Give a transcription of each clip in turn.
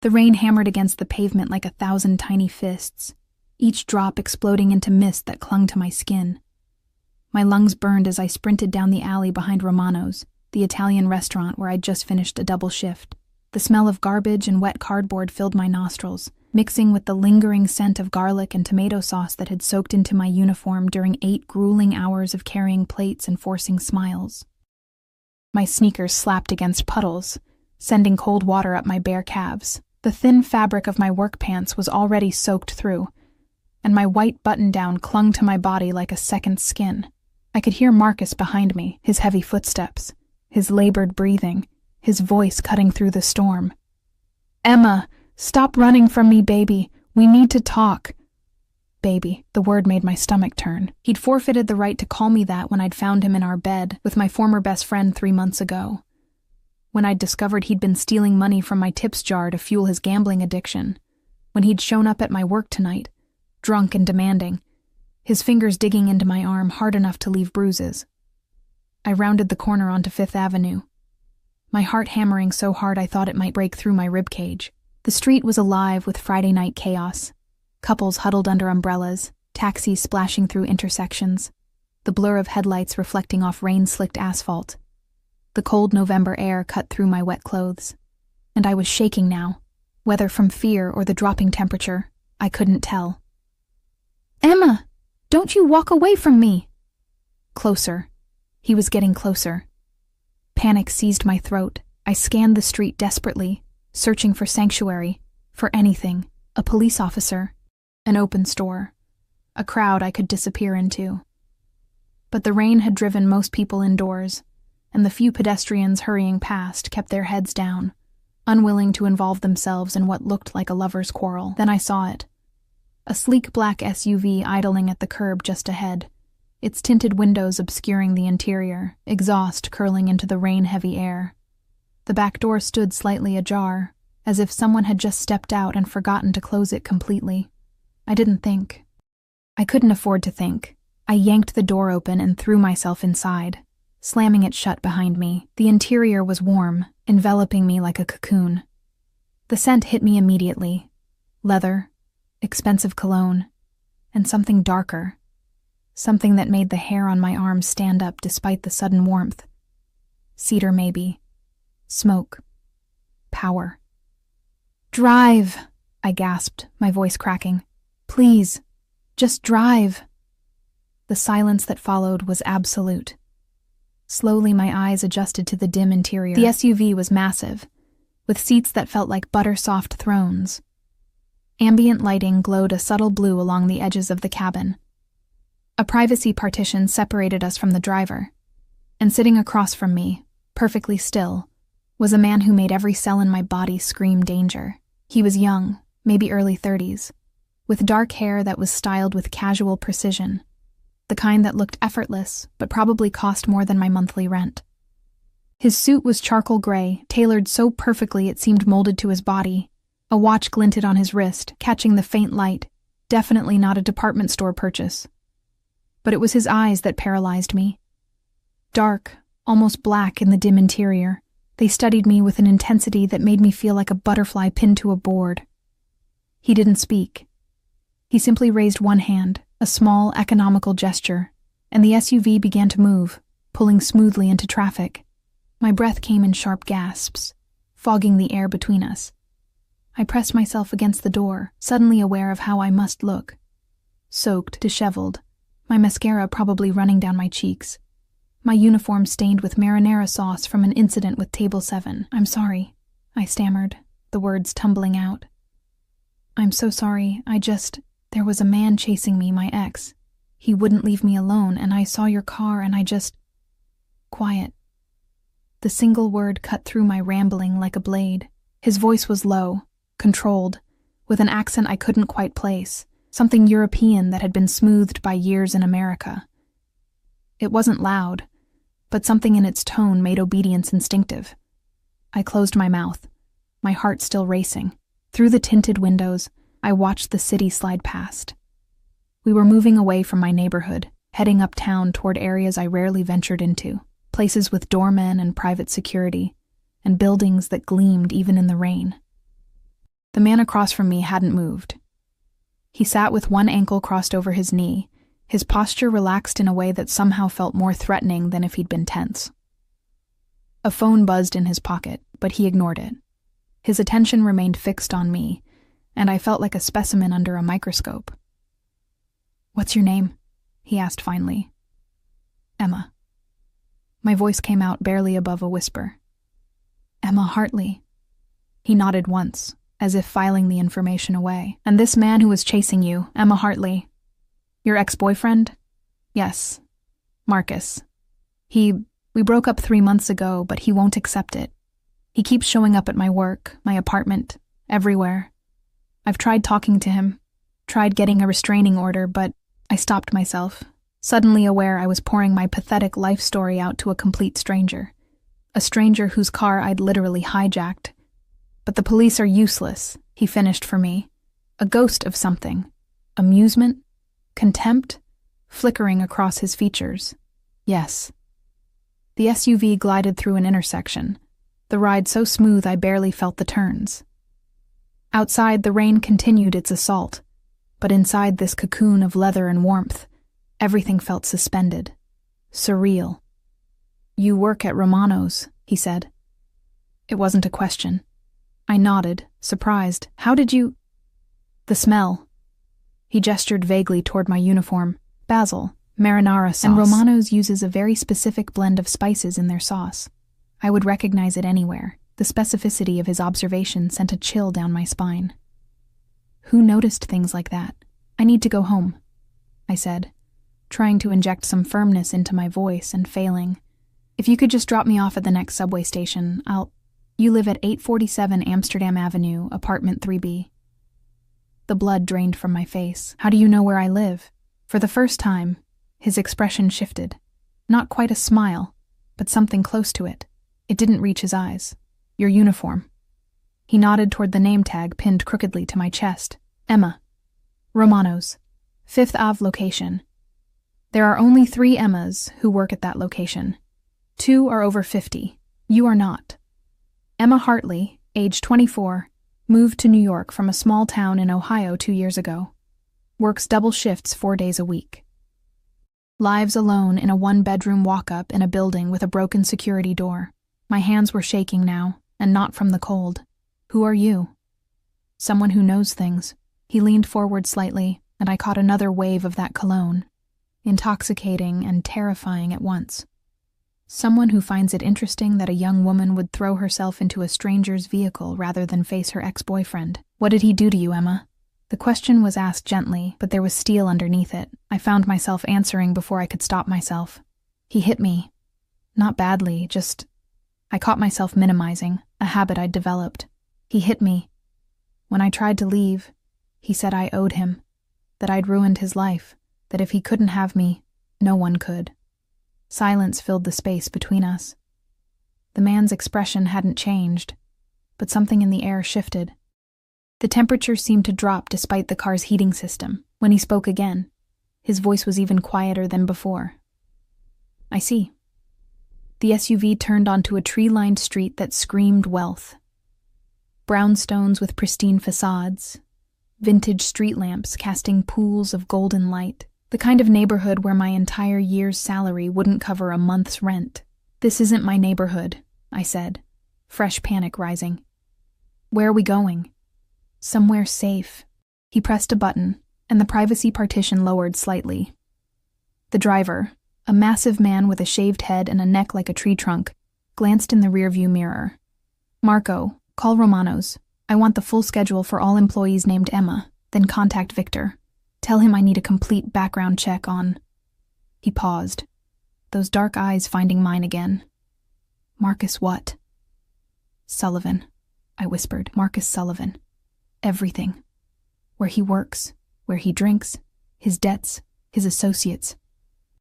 The rain hammered against the pavement like 1,000 tiny fists, each drop exploding into mist that clung to my skin. My lungs burned as I sprinted down the alley behind Romano's, the Italian restaurant where I'd just finished a double shift. The smell of garbage and wet cardboard filled my nostrils, mixing with the lingering scent of garlic and tomato sauce that had soaked into my uniform during 8 grueling hours of carrying plates and forcing smiles. My sneakers slapped against puddles, sending cold water up my bare calves. The thin fabric of my work pants was already soaked through, and my white button-down clung to my body like a second skin. I could hear Marcus behind me, his heavy footsteps, his labored breathing, his voice cutting through the storm. "Emma, stop running from me, baby. We need to talk." Baby, the word made my stomach turn. He'd forfeited the right to call me that when I'd found him in our bed with my former best friend 3 months ago. When I'd discovered he'd been stealing money from my tips jar to fuel his gambling addiction. When he'd shown up at my work tonight, drunk and demanding, his fingers digging into my arm hard enough to leave bruises. I rounded the corner onto 5th Avenue, my heart hammering so hard I thought it might break through my ribcage. The street was alive with Friday night chaos. Couples huddled under umbrellas, taxis splashing through intersections, the blur of headlights reflecting off rain-slicked asphalt. The cold November air cut through my wet clothes, and I was shaking now, whether from fear or the dropping temperature, I couldn't tell. "Emma, don't you walk away from me!" Closer. He was getting closer. Panic seized my throat. I scanned the street desperately, searching for sanctuary, for anything, a police officer, an open store, a crowd I could disappear into. But the rain had driven most people indoors, and the few pedestrians hurrying past kept their heads down, unwilling to involve themselves in what looked like a lover's quarrel. Then I saw it. A sleek black SUV idling at the curb just ahead, its tinted windows obscuring the interior, exhaust curling into the rain-heavy air. The back door stood slightly ajar, as if someone had just stepped out and forgotten to close it completely. I didn't think. I couldn't afford to think. I yanked the door open and threw myself inside, slamming it shut behind me. The interior was warm, enveloping me like a cocoon. The scent hit me immediately. Leather, expensive cologne, and something darker. Something that made the hair on my arms stand up despite the sudden warmth. Cedar, maybe. Smoke. Power. "Drive," I gasped, my voice cracking. "Please, just drive." The silence that followed was absolute. Slowly my eyes adjusted to the dim interior. The SUV was massive, with seats that felt like butter-soft thrones. Ambient lighting glowed a subtle blue along the edges of the cabin. A privacy partition separated us from the driver, and sitting across from me, perfectly still, was a man who made every cell in my body scream danger. He was young, maybe early 30s, with dark hair that was styled with casual precision, the kind that looked effortless but probably cost more than my monthly rent. His suit was charcoal gray, tailored so perfectly it seemed molded to his body. A watch glinted on his wrist, catching the faint light, definitely not a department store purchase. But it was his eyes that paralyzed me. Dark, almost black in the dim interior, they studied me with an intensity that made me feel like a butterfly pinned to a board. He didn't speak. He simply raised one hand, a small, economical gesture, and the SUV began to move, pulling smoothly into traffic. My breath came in sharp gasps, fogging the air between us. I pressed myself against the door, suddenly aware of how I must look. Soaked, disheveled, my mascara probably running down my cheeks. My uniform stained with marinara sauce from an incident with Table 7. "I'm sorry," I stammered, the words tumbling out. "I'm so sorry, there was a man chasing me, my ex. He wouldn't leave me alone, and I saw your car and Quiet." The single word cut through my rambling like a blade. His voice was low, controlled, with an accent I couldn't quite place, something European that had been smoothed by years in America. It wasn't loud, but something in its tone made obedience instinctive. I closed my mouth, my heart still racing. Through the tinted windows, I watched the city slide past. We were moving away from my neighborhood, heading uptown toward areas I rarely ventured into, places with doormen and private security, and buildings that gleamed even in the rain. The man across from me hadn't moved. He sat with one ankle crossed over his knee, his posture relaxed in a way that somehow felt more threatening than if he'd been tense. A phone buzzed in his pocket, but he ignored it. His attention remained fixed on me, and I felt like a specimen under a microscope. "What's your name?" he asked finally. "Emma." My voice came out barely above a whisper. "Emma Hartley." He nodded once, as if filing the information away. "And this man who was chasing you, Emma Hartley. Your ex-boyfriend?" "Yes. Marcus. We broke up 3 months ago, but he won't accept it. He keeps showing up at my work, my apartment, everywhere. I've tried talking to him, tried getting a restraining order, but I stopped myself, suddenly aware I was pouring my pathetic life story out to a complete stranger. A stranger whose car I'd literally hijacked. But the police are useless, he finished for me. A ghost of something. Amusement? Contempt? Flickering across his features. Yes. The SUV glided through an intersection, the ride so smooth I barely felt the turns. Outside, the rain continued its assault, but inside this cocoon of leather and warmth, everything felt suspended. Surreal. "You work at Romano's," he said. It wasn't a question. I nodded, surprised. "How did you—" "The smell." He gestured vaguely toward my uniform. "Basil, marinara sauce. And Romano's uses a very specific blend of spices in their sauce. I would recognize it anywhere. The specificity of his observation sent a chill down my spine. Who noticed things like that? "I need to go home," I said, trying to inject some firmness into my voice and failing. "If you could just drop me off at the next subway station, You live at 847 Amsterdam Avenue, apartment 3B. The blood drained from my face. "How do you know where I live?" For the first time, his expression shifted. Not quite a smile, but something close to it. It didn't reach his eyes. "Your uniform." He nodded toward the name tag pinned crookedly to my chest. "Emma. Romano's. 5th Ave location. There are only 3 Emmas who work at that location. 2 are over 50. You are not. Emma Hartley, age 24, moved to New York from a small town in Ohio 2 years ago. Works double shifts 4 days a week. Lives alone in a 1-bedroom walk-up in a building with a broken security door. My hands were shaking now, and not from the cold. Who are you?" "Someone who knows things." He leaned forward slightly, and I caught another wave of that cologne. Intoxicating and terrifying at once. Someone who finds it interesting that a young woman would throw herself into a stranger's vehicle rather than face her ex-boyfriend. "What did he do to you, Emma?" The question was asked gently, but there was steel underneath it. I found myself answering before I could stop myself. "He hit me. Not badly, just—" I caught myself minimizing, a habit I'd developed. "He hit me. When I tried to leave, he said I owed him, that I'd ruined his life, that if he couldn't have me, no one could." Silence filled the space between us. The man's expression hadn't changed, but something in the air shifted. The temperature seemed to drop despite the car's heating system. When he spoke again, his voice was even quieter than before. "I see." The SUV turned onto a tree-lined street that screamed wealth. Brownstones with pristine facades, vintage street lamps casting pools of golden light. The kind of neighborhood where my entire year's salary wouldn't cover a month's rent. "This isn't my neighborhood," I said, fresh panic rising. "Where are we going?" "Somewhere safe." He pressed a button, and the privacy partition lowered slightly. The driver, a massive man with a shaved head and a neck like a tree trunk, glanced in the rearview mirror. "Marco, call Romano's. I want the full schedule for all employees named Emma, then contact Victor. Tell him I need a complete background check on—" He paused, those dark eyes finding mine again. "Marcus what?" "Sullivan," I whispered. "Marcus Sullivan. Everything. Where he works, where he drinks, his debts, his associates.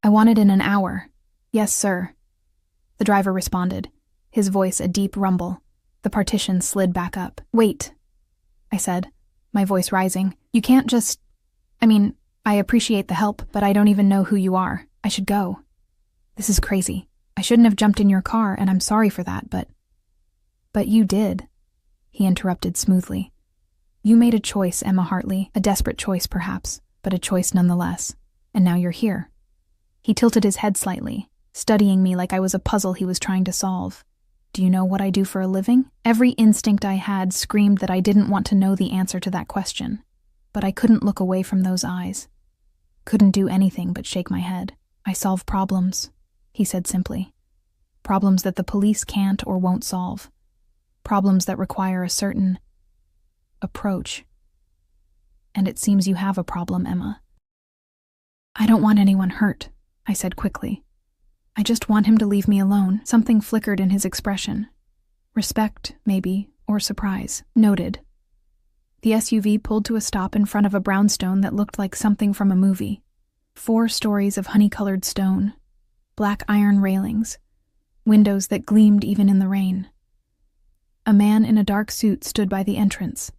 I want it in an hour." "Yes, sir." The driver responded, his voice a deep rumble. The partition slid back up. "Wait," I said, my voice rising. "You can't just— I appreciate the help, but I don't even know who you are. I should go. This is crazy. I shouldn't have jumped in your car, and I'm sorry for that, but—" "But you did," he interrupted smoothly. You made a choice, Emma Hartley, a desperate choice perhaps, but a choice nonetheless. And now you're here. He tilted his head slightly, studying me like I was a puzzle he was trying to solve. Do you know what I do for a living? Every instinct I had screamed that I didn't want to know the answer to that question, but I couldn't look away from those eyes. Couldn't do anything but shake my head. I solve problems, he said simply. Problems that the police can't or won't solve. Problems that require a certain approach. And it seems you have a problem, Emma. I don't want anyone hurt, I said quickly. I just want him to leave me alone. Something flickered in his expression. Respect, maybe, or surprise. Noted. The SUV pulled to a stop in front of a brownstone that looked like something from a movie. 4 stories of honey-colored stone. Black iron railings. Windows that gleamed even in the rain. A man in a dark suit stood by the entrance,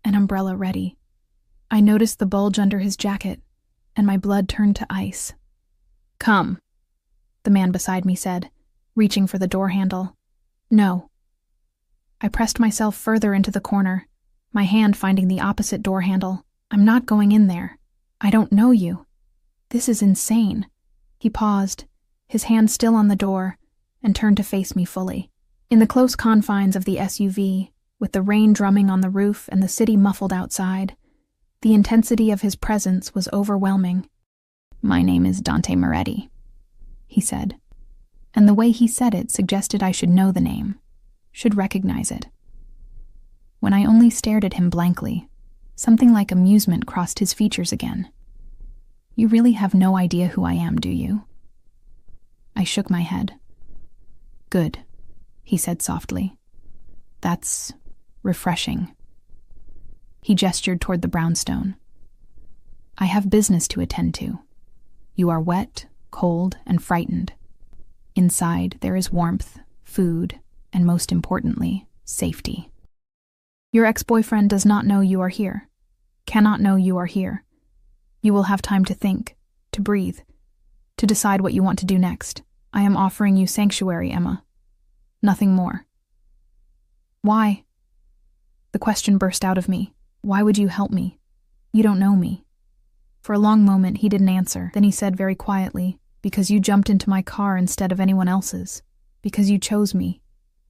an umbrella ready. I noticed the bulge under his jacket, and my blood turned to ice. Come, the man beside me said, reaching for the door handle. No. I pressed myself further into the corner, my hand finding the opposite door handle. I'm not going in there. I don't know you. This is insane. He paused, his hand still on the door, and turned to face me fully. In the close confines of the SUV, with the rain drumming on the roof and the city muffled outside, the intensity of his presence was overwhelming. My name is Dante Moretti, he said, and the way he said it suggested I should know the name, should recognize it. When I only stared at him blankly, something like amusement crossed his features again. You really have no idea who I am, do you? I shook my head. Good, he said softly. That's refreshing. He gestured toward the brownstone. I have business to attend to. You are wet, cold, and frightened. Inside, there is warmth, food, and most importantly, safety. Your ex-boyfriend does not know you are here, cannot know you are here. You will have time to think, to breathe, to decide what you want to do next. I am offering you sanctuary, Emma. Nothing more. Why? The question burst out of me. Why would you help me? You don't know me. For a long moment, he didn't answer. Then he said very quietly, because you jumped into my car instead of anyone else's. Because you chose me,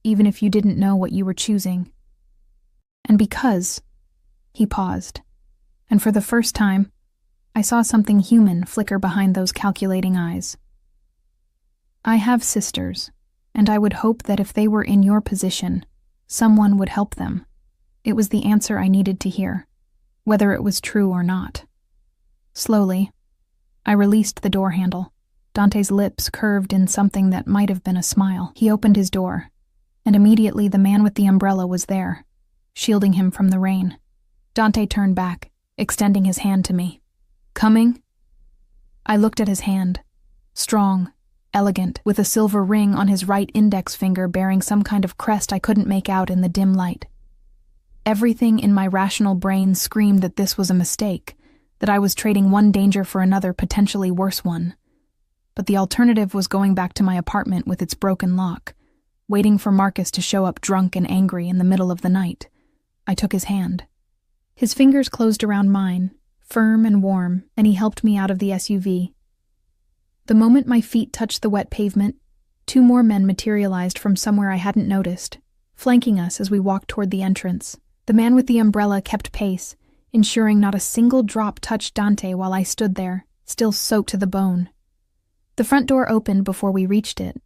even if you didn't know what you were choosing. And because... He paused. And for the first time, I saw something human flicker behind those calculating eyes. I have sisters, and I would hope that if they were in your position, someone would help them. It was the answer I needed to hear, whether it was true or not. Slowly, I released the door handle. Dante's lips curved in something that might have been a smile. He opened his door, and immediately the man with the umbrella was there, shielding him from the rain. Dante turned back, extending his hand to me. Coming? I looked at his hand, strong, elegant, with a silver ring on his right index finger bearing some kind of crest I couldn't make out in the dim light. Everything in my rational brain screamed that this was a mistake, that I was trading one danger for another potentially worse one. But the alternative was going back to my apartment with its broken lock, waiting for Marcus to show up drunk and angry in the middle of the night. I took his hand. His fingers closed around mine, firm and warm, and he helped me out of the SUV. The moment my feet touched the wet pavement, 2 more men materialized from somewhere I hadn't noticed, flanking us as we walked toward the entrance. The man with the umbrella kept pace, ensuring not a single drop touched Dante while I stood there, still soaked to the bone. The front door opened before we reached it,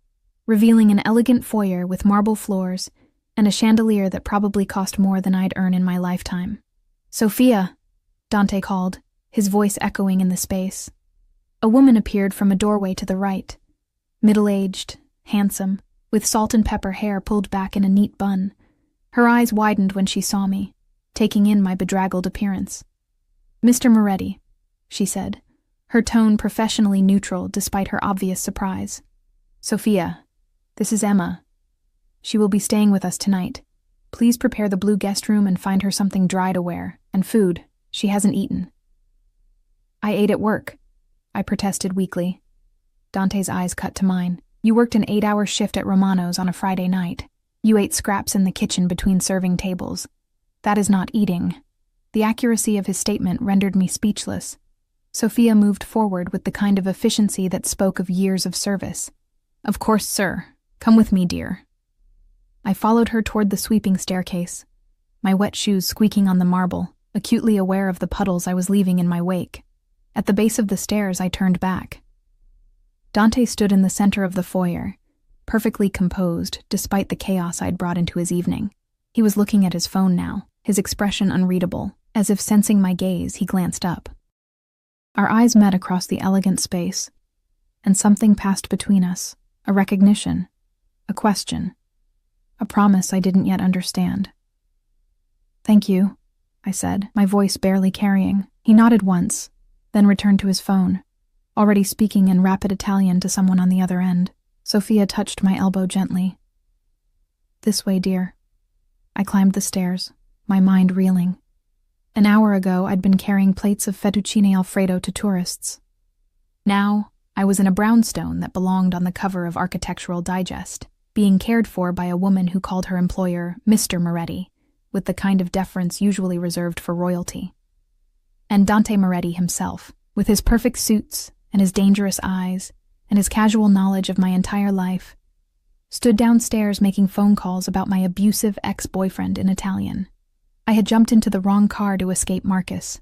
revealing an elegant foyer with marble floors and a chandelier that probably cost more than I'd earn in my lifetime. Sophia, Dante called, his voice echoing in the space. A woman appeared from a doorway to the right, middle-aged, handsome, with salt and pepper hair pulled back in a neat bun. Her eyes widened when she saw me, taking in my bedraggled appearance. Mr. Moretti, she said, her tone professionally neutral despite her obvious surprise. Sophia, this is Emma. She will be staying with us tonight. Please prepare the blue guest room and find her something dry to wear, and food. She hasn't eaten. I ate at work, I protested weakly. Dante's eyes cut to mine. You worked an 8-hour shift at Romano's on a Friday night. You ate scraps in the kitchen between serving tables. That is not eating. The accuracy of his statement rendered me speechless. Sophia moved forward with the kind of efficiency that spoke of years of service. "Of course, sir. Come with me, dear." I followed her toward the sweeping staircase, my wet shoes squeaking on the marble, acutely aware of the puddles I was leaving in my wake. At the base of the stairs, I turned back. Dante stood in the center of the foyer, perfectly composed despite the chaos I'd brought into his evening. He was looking at his phone now, his expression unreadable. As if sensing my gaze, he glanced up. Our eyes met across the elegant space, and something passed between us, a recognition, a question, a promise I didn't yet understand. "Thank you," I said, my voice barely carrying. He nodded once, then returned to his phone, already speaking in rapid Italian to someone on the other end. Sophia touched my elbow gently. "This way, dear." I climbed the stairs, my mind reeling. An hour ago, I'd been carrying plates of fettuccine alfredo to tourists. Now, I was in a brownstone that belonged on the cover of Architectural Digest, being cared for by a woman who called her employer Mr. Moretti, with the kind of deference usually reserved for royalty. And Dante Moretti himself, with his perfect suits and his dangerous eyes and his casual knowledge of my entire life, stood downstairs making phone calls about my abusive ex-boyfriend in Italian. I had jumped into the wrong car to escape Marcus.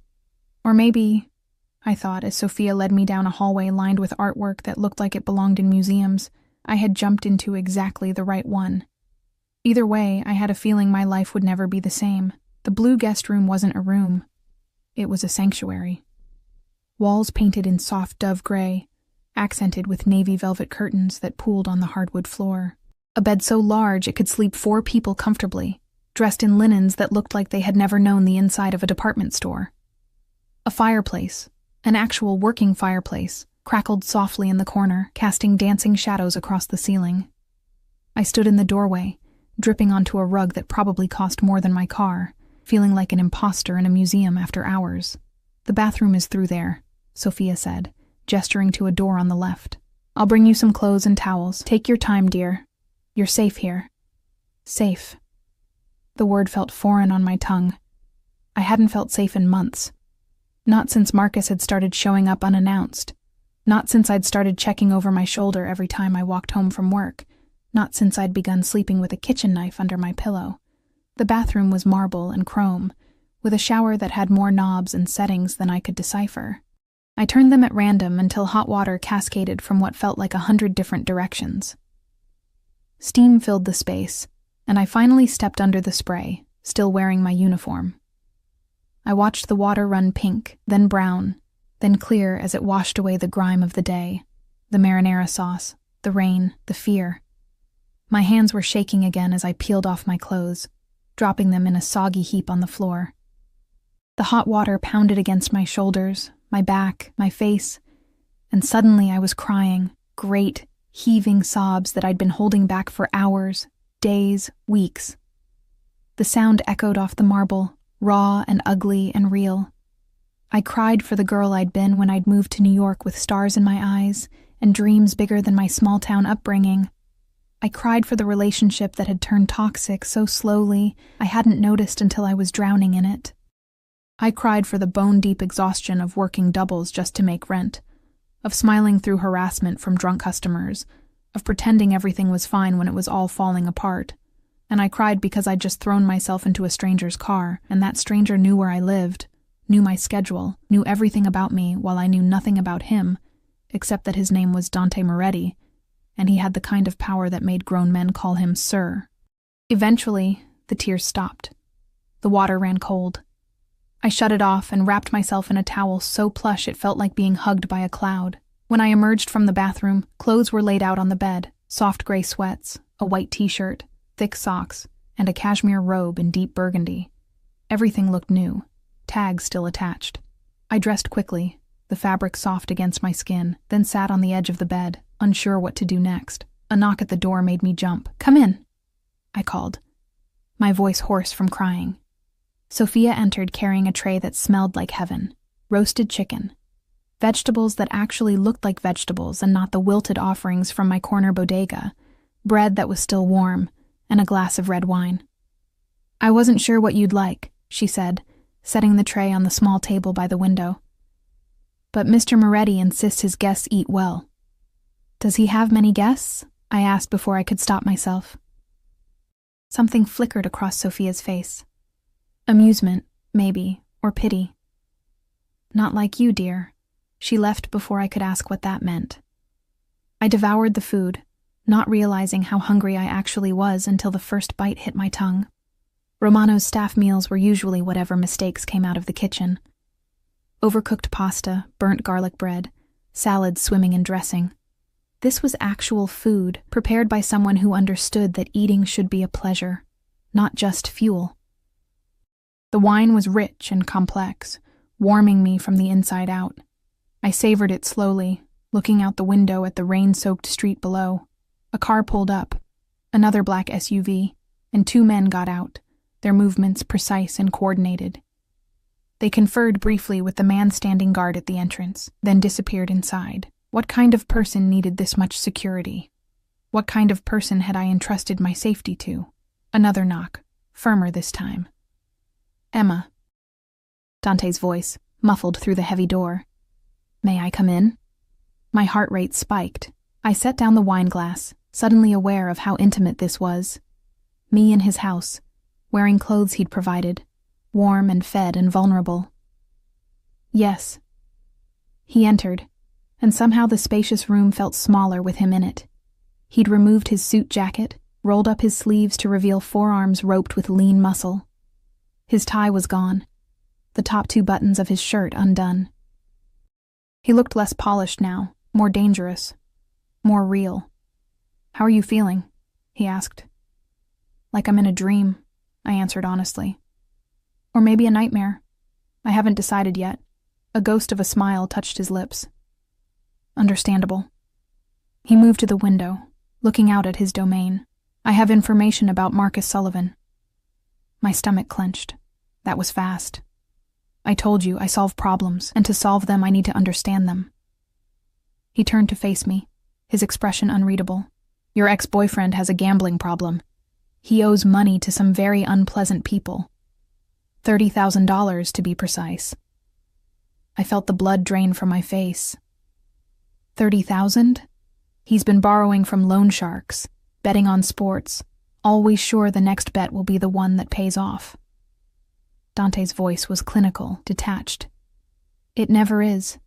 Or maybe, I thought as Sophia led me down a hallway lined with artwork that looked like it belonged in museums, I had jumped into exactly the right one. Either way, I had a feeling my life would never be the same. The blue guest room wasn't a room. It was a sanctuary. Walls painted in soft dove gray, accented with navy velvet curtains that pooled on the hardwood floor. A bed so large it could sleep 4 people comfortably, dressed in linens that looked like they had never known the inside of a department store. A fireplace, an actual working fireplace, crackled softly in the corner, casting dancing shadows across the ceiling. I stood in the doorway, dripping onto a rug that probably cost more than my car, feeling like an imposter in a museum after hours. "The bathroom is through there," Sophia said, gesturing to a door on the left. "I'll bring you some clothes and towels. Take your time, dear. You're safe here." Safe. The word felt foreign on my tongue. I hadn't felt safe in months. Not since Marcus had started showing up unannounced. Not since I'd started checking over my shoulder every time I walked home from work. Not since I'd begun sleeping with a kitchen knife under my pillow. The bathroom was marble and chrome, with a shower that had more knobs and settings than I could decipher. I turned them at random until hot water cascaded from what felt like 100 different directions. Steam filled the space, and I finally stepped under the spray, still wearing my uniform. I watched the water run pink, then brown, then clear as it washed away the grime of the day, the marinara sauce, the rain, the fear. My hands were shaking again as I peeled off my clothes, dropping them in a soggy heap on the floor. The hot water pounded against my shoulders, my back, my face, and suddenly I was crying, great, heaving sobs that I'd been holding back for hours, days, weeks. The sound echoed off the marble, raw and ugly and real. I cried for the girl I'd been when I'd moved to New York with stars in my eyes and dreams bigger than my small-town upbringing. I cried for the relationship that had turned toxic so slowly I hadn't noticed until I was drowning in it. I cried for the bone-deep exhaustion of working doubles just to make rent, of smiling through harassment from drunk customers, of pretending everything was fine when it was all falling apart. And I cried because I'd just thrown myself into a stranger's car, and that stranger knew where I lived, knew my schedule, knew everything about me while I knew nothing about him, except that his name was Dante Moretti, and he had the kind of power that made grown men call him Sir. Eventually, the tears stopped. The water ran cold. I shut it off and wrapped myself in a towel so plush it felt like being hugged by a cloud. When I emerged from the bathroom, clothes were laid out on the bed, soft gray sweats, a white t-shirt, thick socks, and a cashmere robe in deep burgundy. Everything looked new, tags still attached. I dressed quickly, the fabric soft against my skin, then sat on the edge of the bed, unsure what to do next. A knock at the door made me jump. "Come in," I called, my voice hoarse from crying. Sophia entered carrying a tray that smelled like heaven. Roasted chicken. Vegetables that actually looked like vegetables and not the wilted offerings from my corner bodega. Bread that was still warm, and a glass of red wine. "I wasn't sure what you'd like," she said, setting the tray on the small table by the window. But Mr. Moretti insists his guests eat well. Does he have many guests? I asked before I could stop myself. Something flickered across Sophia's face. Amusement, maybe, or pity. Not like you, dear. She left before I could ask what that meant. I devoured the food, not realizing how hungry I actually was until the first bite hit my tongue. Romano's staff meals were usually whatever mistakes came out of the kitchen. Overcooked pasta, burnt garlic bread, salads swimming in dressing. This was actual food, prepared by someone who understood that eating should be a pleasure, not just fuel. The wine was rich and complex, warming me from the inside out. I savored it slowly, looking out the window at the rain-soaked street below. A car pulled up, another black SUV, and two men got out, their movements precise and coordinated. They conferred briefly with the man standing guard at the entrance, then disappeared inside. What kind of person needed this much security? What kind of person had I entrusted my safety to? Another knock, firmer this time. Emma. Dante's voice, muffled through the heavy door. May I come in? My heart rate spiked. I set down the wine glass, suddenly aware of how intimate this was. Me in his house, wearing clothes he'd provided, warm and fed and vulnerable. Yes. He entered, and somehow the spacious room felt smaller with him in it. He'd removed his suit jacket, rolled up his sleeves to reveal forearms roped with lean muscle. His tie was gone, the top two buttons of his shirt undone. He looked less polished now, more dangerous, more real. How are you feeling? He asked. Like I'm in a dream, I answered honestly. Or maybe a nightmare. I haven't decided yet. A ghost of a smile touched his lips. Understandable. He moved to the window, looking out at his domain. I have information about Marcus Sullivan. My stomach clenched. That was fast. I told you I solve problems, and to solve them I need to understand them. He turned to face me, his expression unreadable. Your ex-boyfriend has a gambling problem. He owes money to some very unpleasant people. $30,000 to be precise. I felt the blood drain from my face. 30,000? He's been borrowing from loan sharks, betting on sports, always sure the next bet will be the one that pays off. Dante's voice was clinical, detached. It never is.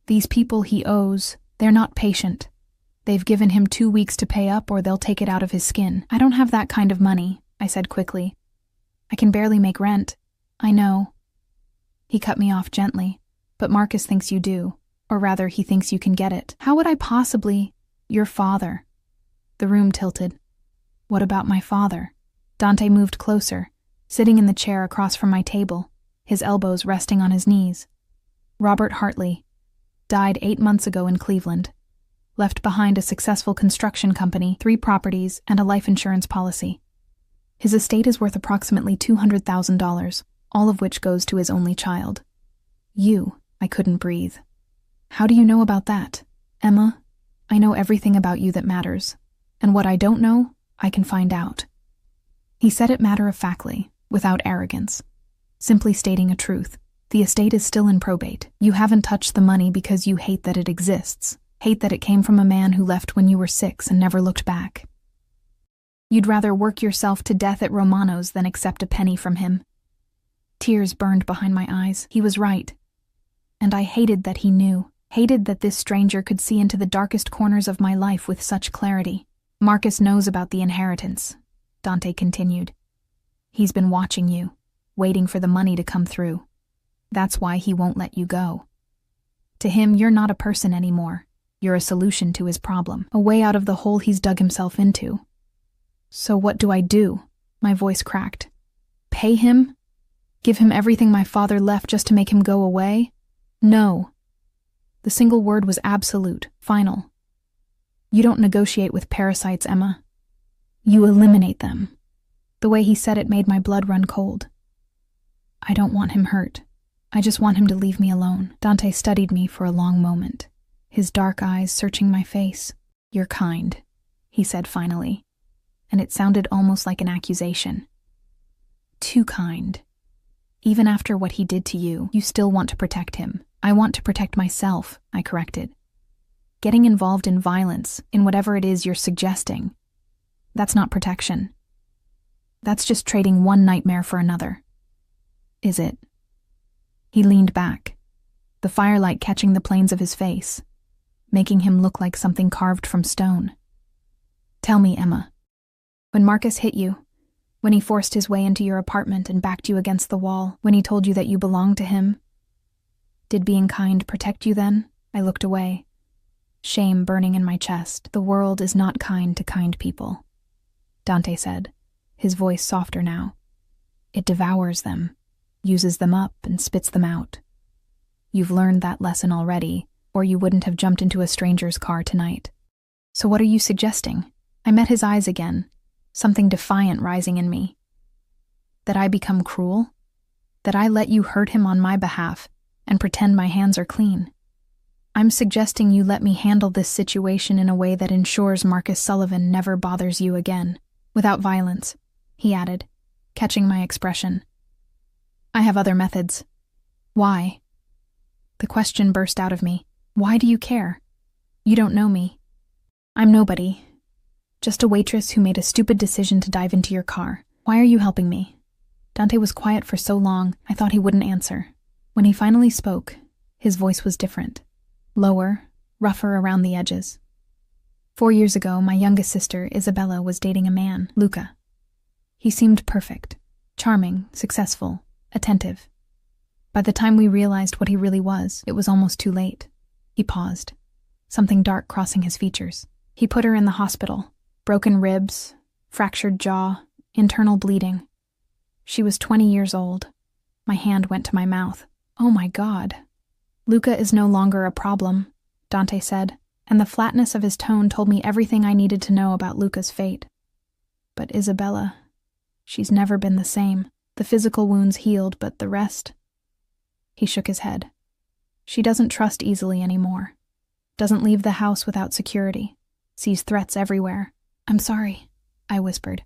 These people he owes, they're not patient. They've given him 2 weeks to pay up or they'll take it out of his skin. I don't have that kind of money, I said quickly. I can barely make rent. I know. He cut me off gently. But Marcus thinks you do, or rather he thinks you can get it. How would I possibly? Your father. The room tilted. What about my father? Dante moved closer, sitting in the chair across from my table, his elbows resting on his knees. Robert Hartley. Died 8 months ago in Cleveland. Left behind a successful construction company, 3 properties, and a life insurance policy. His estate is worth approximately $200,000, all of which goes to his only child. You. I couldn't breathe. How do you know about that? Emma, I know everything about you that matters, and what I don't know, I can find out. He said it matter-of-factly, without arrogance, simply stating a truth. The estate is still in probate. You haven't touched the money because you hate that it exists, hate that it came from a man who left when you were 6 and never looked back. You'd rather work yourself to death at Romano's than accept a penny from him. Tears burned behind my eyes. He was right. And I hated that he knew, hated that this stranger could see into the darkest corners of my life with such clarity. Marcus knows about the inheritance, Dante continued. He's been watching you, waiting for the money to come through. That's why he won't let you go. To him, you're not a person anymore. You're a solution to his problem, a way out of the hole he's dug himself into. So what do I do? My voice cracked. Pay him? Give him everything my father left just to make him go away? No. The single word was absolute, final. You don't negotiate with parasites, Emma. You eliminate them. The way he said it made my blood run cold. I don't want him hurt. I just want him to leave me alone. Dante studied me for a long moment, his dark eyes searching my face. You're kind, he said finally, and it sounded almost like an accusation. Too kind. Even after what he did to you, you still want to protect him. I want to protect myself, I corrected. Getting involved in violence, in whatever it is you're suggesting, that's not protection. That's just trading one nightmare for another. Is it? He leaned back, the firelight catching the planes of his face, making him look like something carved from stone. Tell me, Emma, when Marcus hit you, when he forced his way into your apartment and backed you against the wall, when he told you that you belonged to him, did being kind protect you then? I looked away, shame burning in my chest. The world is not kind to kind people, Dante said, his voice softer now. It devours them, uses them up and spits them out. You've learned that lesson already, or you wouldn't have jumped into a stranger's car tonight. So what are you suggesting? I met his eyes again, something defiant rising in me. That I become cruel? That I let you hurt him on my behalf and pretend my hands are clean? I'm suggesting you let me handle this situation in a way that ensures Marcus Sullivan never bothers you again, without violence, he added, catching my expression. I have other methods. Why? The question burst out of me. Why do you care? You don't know me. I'm nobody. Just a waitress who made a stupid decision to dive into your car. Why are you helping me? Dante was quiet for so long, I thought he wouldn't answer. When he finally spoke, his voice was different. Lower, rougher around the edges. 4 years ago, my youngest sister, Isabella, was dating a man, Luca. He seemed perfect, charming, successful, attentive. By the time we realized what he really was, it was almost too late. He paused, something dark crossing his features. He put her in the hospital. Broken ribs, fractured jaw, internal bleeding. She was 20 years old. My hand went to my mouth. Oh my God. Luca is no longer a problem, Dante said, and the flatness of his tone told me everything I needed to know about Luca's fate. But Isabella, she's never been the same. The physical wounds healed, but the rest? He shook his head. She doesn't trust easily anymore. Doesn't leave the house without security. Sees threats everywhere. I'm sorry, I whispered.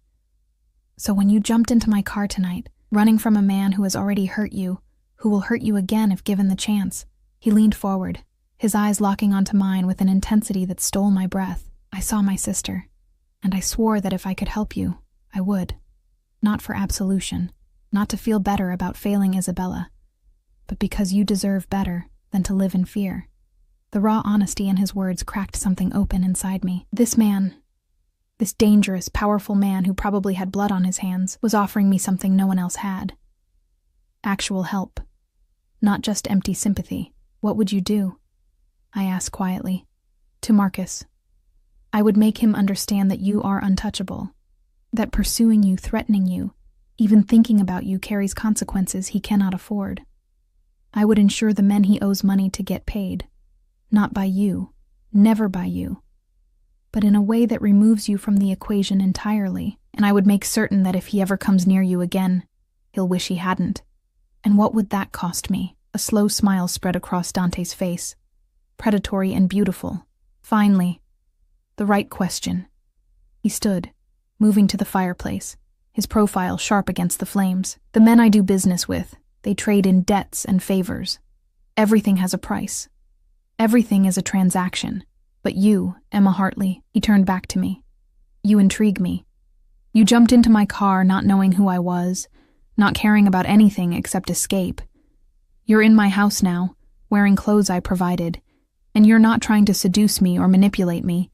So when you jumped into my car tonight, running from a man who has already hurt you, who will hurt you again if given the chance, he leaned forward, his eyes locking onto mine with an intensity that stole my breath. I saw my sister, and I swore that if I could help you, I would. Not for absolution, not to feel better about failing Isabella, but because you deserve better than to live in fear. The raw honesty in his words cracked something open inside me. This man, this dangerous, powerful man who probably had blood on his hands, was offering me something no one else had. Actual help. Not just empty sympathy. What would you do? I asked quietly. To Marcus. I would make him understand that you are untouchable. That pursuing you, threatening you, even thinking about you carries consequences he cannot afford. I would ensure the men he owes money to get paid. Not by you, never by you, but in a way that removes you from the equation entirely, and I would make certain that if he ever comes near you again, he'll wish he hadn't. And what would that cost me? A slow smile spread across Dante's face. Predatory and beautiful. Finally. The right question. He stood, moving to the fireplace, his profile sharp against the flames. The men I do business with, they trade in debts and favors. Everything has a price. Everything is a transaction. But you, Emma Hartley, he turned back to me. You intrigue me. You jumped into my car not knowing who I was, not caring about anything except escape. You're in my house now, wearing clothes I provided, and you're not trying to seduce me or manipulate me.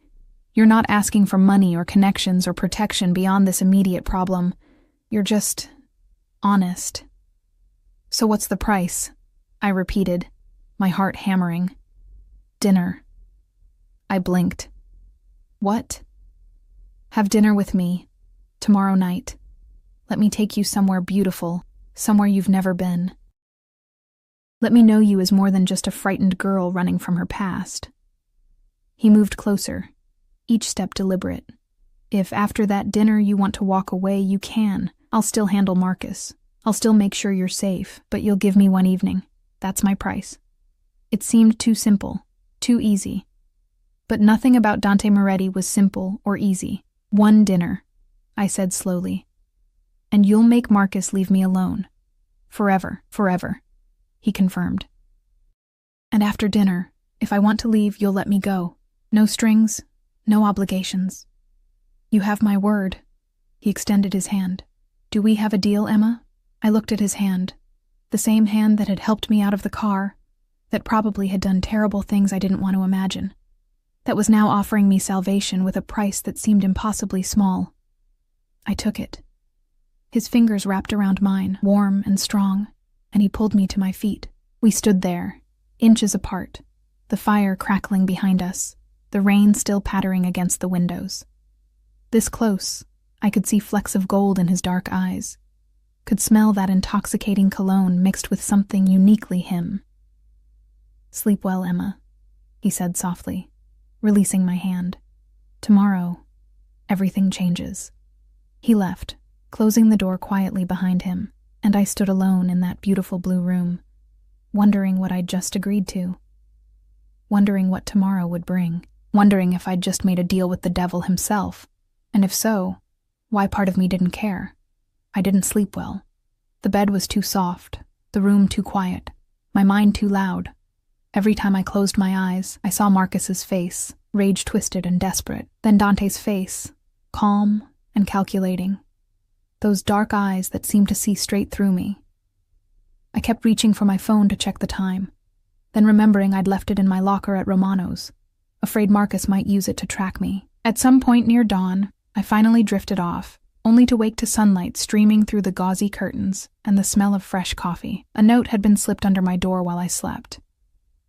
You're not asking for money or connections or protection beyond this immediate problem. You're just honest. So what's the price? I repeated, my heart hammering. Dinner. I blinked. What? Have dinner with me, tomorrow night. Let me take you somewhere beautiful, somewhere you've never been. Let me know you as more than just a frightened girl running from her past. He moved closer, each step deliberate. If after that dinner you want to walk away, you can. I'll still handle Marcus. I'll still make sure you're safe, but you'll give me one evening. That's my price. It seemed too simple, too easy. But nothing about Dante Moretti was simple or easy. One dinner, I said slowly. And you'll make Marcus leave me alone. Forever, forever, he confirmed. And after dinner, if I want to leave, you'll let me go. No strings, no obligations. You have my word. He extended his hand. Do we have a deal, Emma? I looked at his hand, the same hand that had helped me out of the car, that probably had done terrible things I didn't want to imagine, that was now offering me salvation with a price that seemed impossibly small. I took it. His fingers wrapped around mine, warm and strong, and he pulled me to my feet. We stood there, inches apart, the fire crackling behind us, the rain still pattering against the windows. This close, I could see flecks of gold in his dark eyes, could smell that intoxicating cologne mixed with something uniquely him. Sleep well, Emma, he said softly, releasing my hand. Tomorrow, everything changes. He left, closing the door quietly behind him, and I stood alone in that beautiful blue room, wondering what I'd just agreed to, wondering what tomorrow would bring, wondering if I'd just made a deal with the devil himself, and if so, why part of me didn't care. I didn't sleep well. The bed was too soft, the room too quiet, my mind too loud. Every time I closed my eyes, I saw Marcus's face, rage-twisted and desperate, then Dante's face, calm and calculating. Those dark eyes that seemed to see straight through me. I kept reaching for my phone to check the time, then remembering I'd left it in my locker at Romano's, afraid Marcus might use it to track me. At some point near dawn, I finally drifted off, only to wake to sunlight streaming through the gauzy curtains and the smell of fresh coffee. A note had been slipped under my door while I slept.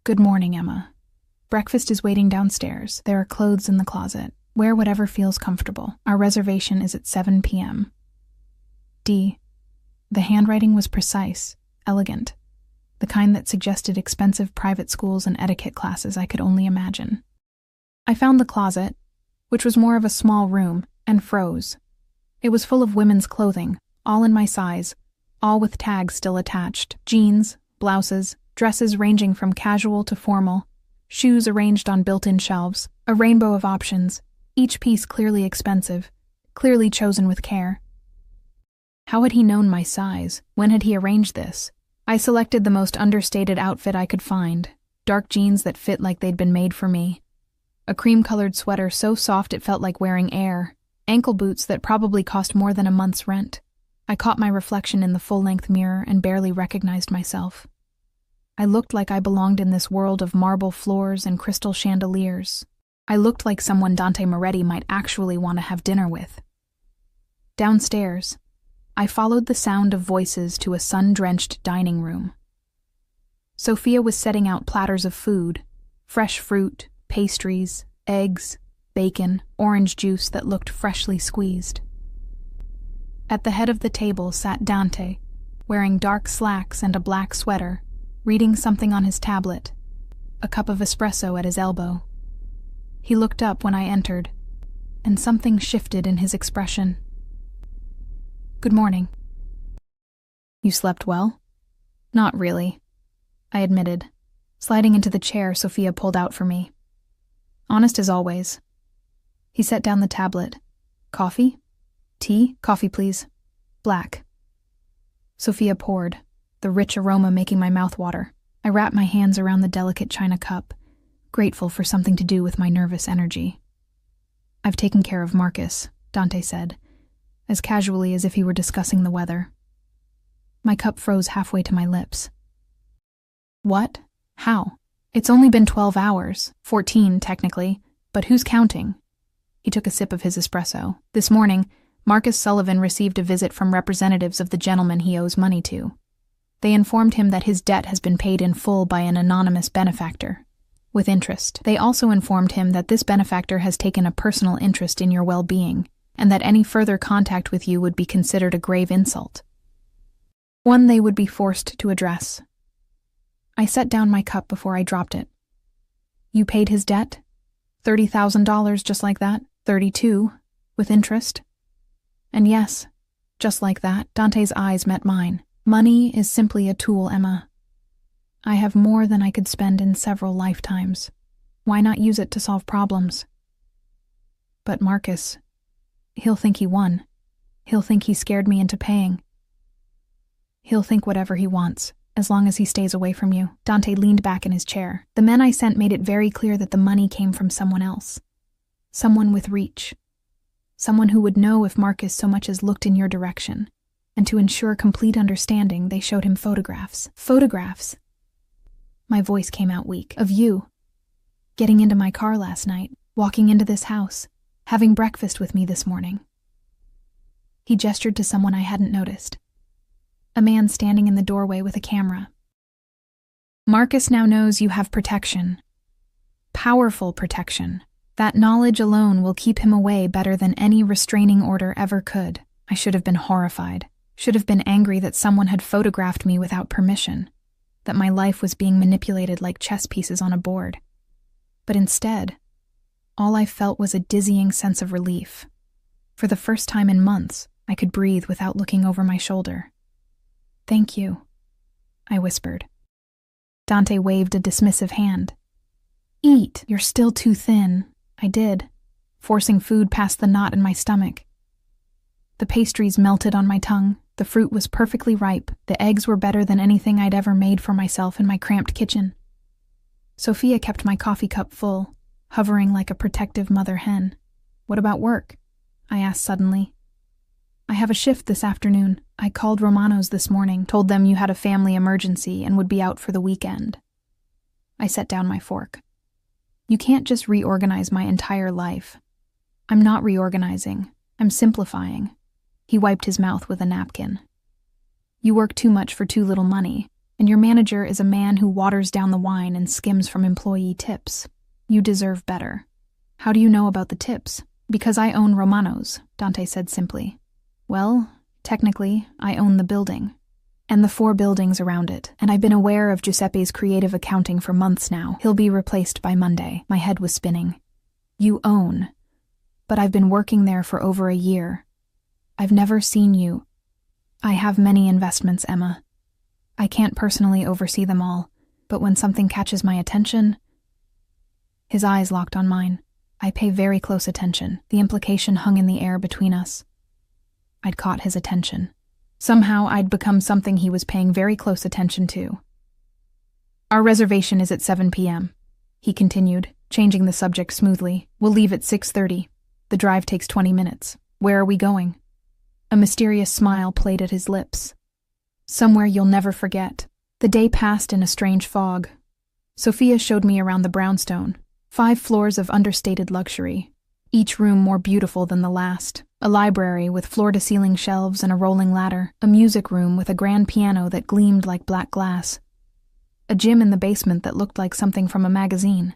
Good morning, Emma. Breakfast is waiting downstairs. There are clothes in the closet. Wear whatever feels comfortable. Our reservation is at 7 p.m. D. The handwriting was precise, elegant, the kind that suggested expensive private schools and etiquette classes I could only imagine. I found the closet, which was more of a small room, and froze. It was full of women's clothing, all in my size, all with tags still attached. Jeans, blouses, dresses ranging from casual to formal, shoes arranged on built-in shelves, a rainbow of options, each piece clearly expensive, clearly chosen with care. How had he known my size? When had he arranged this? I selected the most understated outfit I could find, dark jeans that fit like they'd been made for me, a cream-colored sweater so soft it felt like wearing air, ankle boots that probably cost more than a month's rent. I caught my reflection in the full-length mirror and barely recognized myself. I looked like I belonged in this world of marble floors and crystal chandeliers. I looked like someone Dante Moretti might actually want to have dinner with. Downstairs, I followed the sound of voices to a sun-drenched dining room. Sophia was setting out platters of food, fresh fruit, pastries, eggs, bacon, orange juice that looked freshly squeezed. At the head of the table sat Dante, wearing dark slacks and a black sweater, reading something on his tablet, a cup of espresso at his elbow. He looked up when I entered, and something shifted in his expression. Good morning. You slept well? Not really, I admitted, sliding into the chair Sophia pulled out for me. Honest as always. He set down the tablet. Coffee? Tea? Coffee, please. Black. Sophia poured, the rich aroma making my mouth water. I wrapped my hands around the delicate china cup, grateful for something to do with my nervous energy. I've taken care of Marcus, Dante said, as casually as if he were discussing the weather. My cup froze halfway to my lips. What? How? It's only been 12 hours, 14 technically, but who's counting? He took a sip of his espresso. This morning, Marcus Sullivan received a visit from representatives of the gentleman he owes money to. They informed him that his debt has been paid in full by an anonymous benefactor, with interest. They also informed him that this benefactor has taken a personal interest in your well-being, and that any further contact with you would be considered a grave insult. One they would be forced to address. I set down my cup before I dropped it. You paid his debt? $30,000 just like that? 32, with interest? And yes, just like that, Dante's eyes met mine. Money is simply a tool, Emma. I have more than I could spend in several lifetimes. Why not use it to solve problems? But Marcus, he'll think he won. He'll think he scared me into paying. He'll think whatever he wants, as long as he stays away from you. Dante leaned back in his chair. The men I sent made it very clear that the money came from someone else. Someone with reach. Someone who would know if Marcus so much as looked in your direction. And to ensure complete understanding, they showed him photographs. Photographs! My voice came out weak. Of you. Getting into my car last night, walking into this house, having breakfast with me this morning. He gestured to someone I hadn't noticed. A man standing in the doorway with a camera. Marcus now knows you have protection. Powerful protection. That knowledge alone will keep him away better than any restraining order ever could. I should have been horrified. Should have been angry that someone had photographed me without permission. That my life was being manipulated like chess pieces on a board. But instead, all I felt was a dizzying sense of relief. For the first time in months, I could breathe without looking over my shoulder. Thank you, I whispered. Dante waved a dismissive hand. Eat, you're still too thin. I did, forcing food past the knot in my stomach. The pastries melted on my tongue, the fruit was perfectly ripe, the eggs were better than anything I'd ever made for myself in my cramped kitchen. Sophia kept my coffee cup full, hovering like a protective mother hen. What about work? I asked suddenly. I have a shift this afternoon. I called Romano's this morning, told them you had a family emergency and would be out for the weekend. I set down my fork. You can't just reorganize my entire life. I'm not reorganizing. I'm simplifying. He wiped his mouth with a napkin. You work too much for too little money, and your manager is a man who waters down the wine and skims from employee tips. You deserve better. How do you know about the tips? Because I own Romano's, Dante said simply. Well, technically, I own the building, and the 4 buildings around it, and I've been aware of Giuseppe's creative accounting for months now. He'll be replaced by Monday. My head was spinning. You own, but I've been working there for over a year. I've never seen you. I have many investments, Emma. I can't personally oversee them all, but when something catches my attention... His eyes locked on mine. I pay very close attention. The implication hung in the air between us. I'd caught his attention. Somehow I'd become something he was paying very close attention to. Our reservation is at 7 p.m., he continued, changing the subject smoothly. We'll leave at 6:30. The drive takes 20 minutes. Where are we going? A mysterious smile played at his lips. Somewhere you'll never forget. The day passed in a strange fog. Sophia showed me around the brownstone. 5 floors of understated luxury, each room more beautiful than the last. A library with floor-to-ceiling shelves and a rolling ladder. A music room with a grand piano that gleamed like black glass. A gym in the basement that looked like something from a magazine.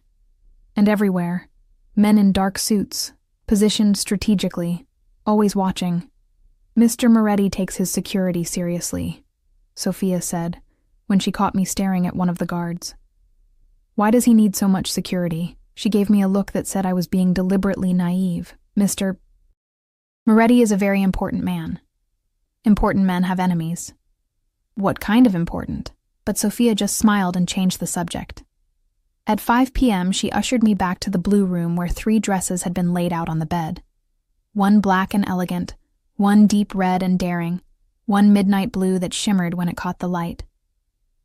And everywhere, men in dark suits, positioned strategically, always watching. Mr. Moretti takes his security seriously, Sophia said, when she caught me staring at one of the guards. Why does he need so much security? She gave me a look that said I was being deliberately naive. Mr. Moretti is a very important man. Important men have enemies. What kind of important? But Sophia just smiled and changed the subject. At 5 p.m., she ushered me back to the blue room where 3 dresses had been laid out on the bed. One black and elegant, one deep red and daring, one midnight blue that shimmered when it caught the light.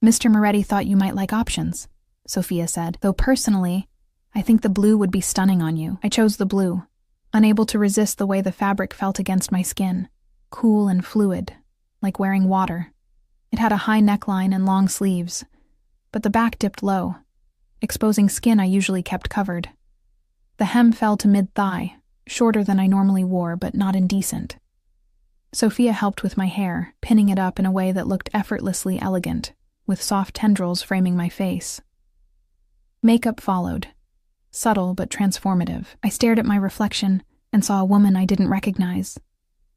Mr. Moretti thought you might like options, Sophia said, though personally, I think the blue would be stunning on you. I chose the blue, unable to resist the way the fabric felt against my skin, cool and fluid, like wearing water. It had a high neckline and long sleeves, but the back dipped low, exposing skin I usually kept covered. The hem fell to mid-thigh, shorter than I normally wore, but not indecent. Sophia helped with my hair, pinning it up in a way that looked effortlessly elegant, with soft tendrils framing my face. Makeup followed, subtle but transformative. I stared at my reflection and saw a woman I didn't recognize.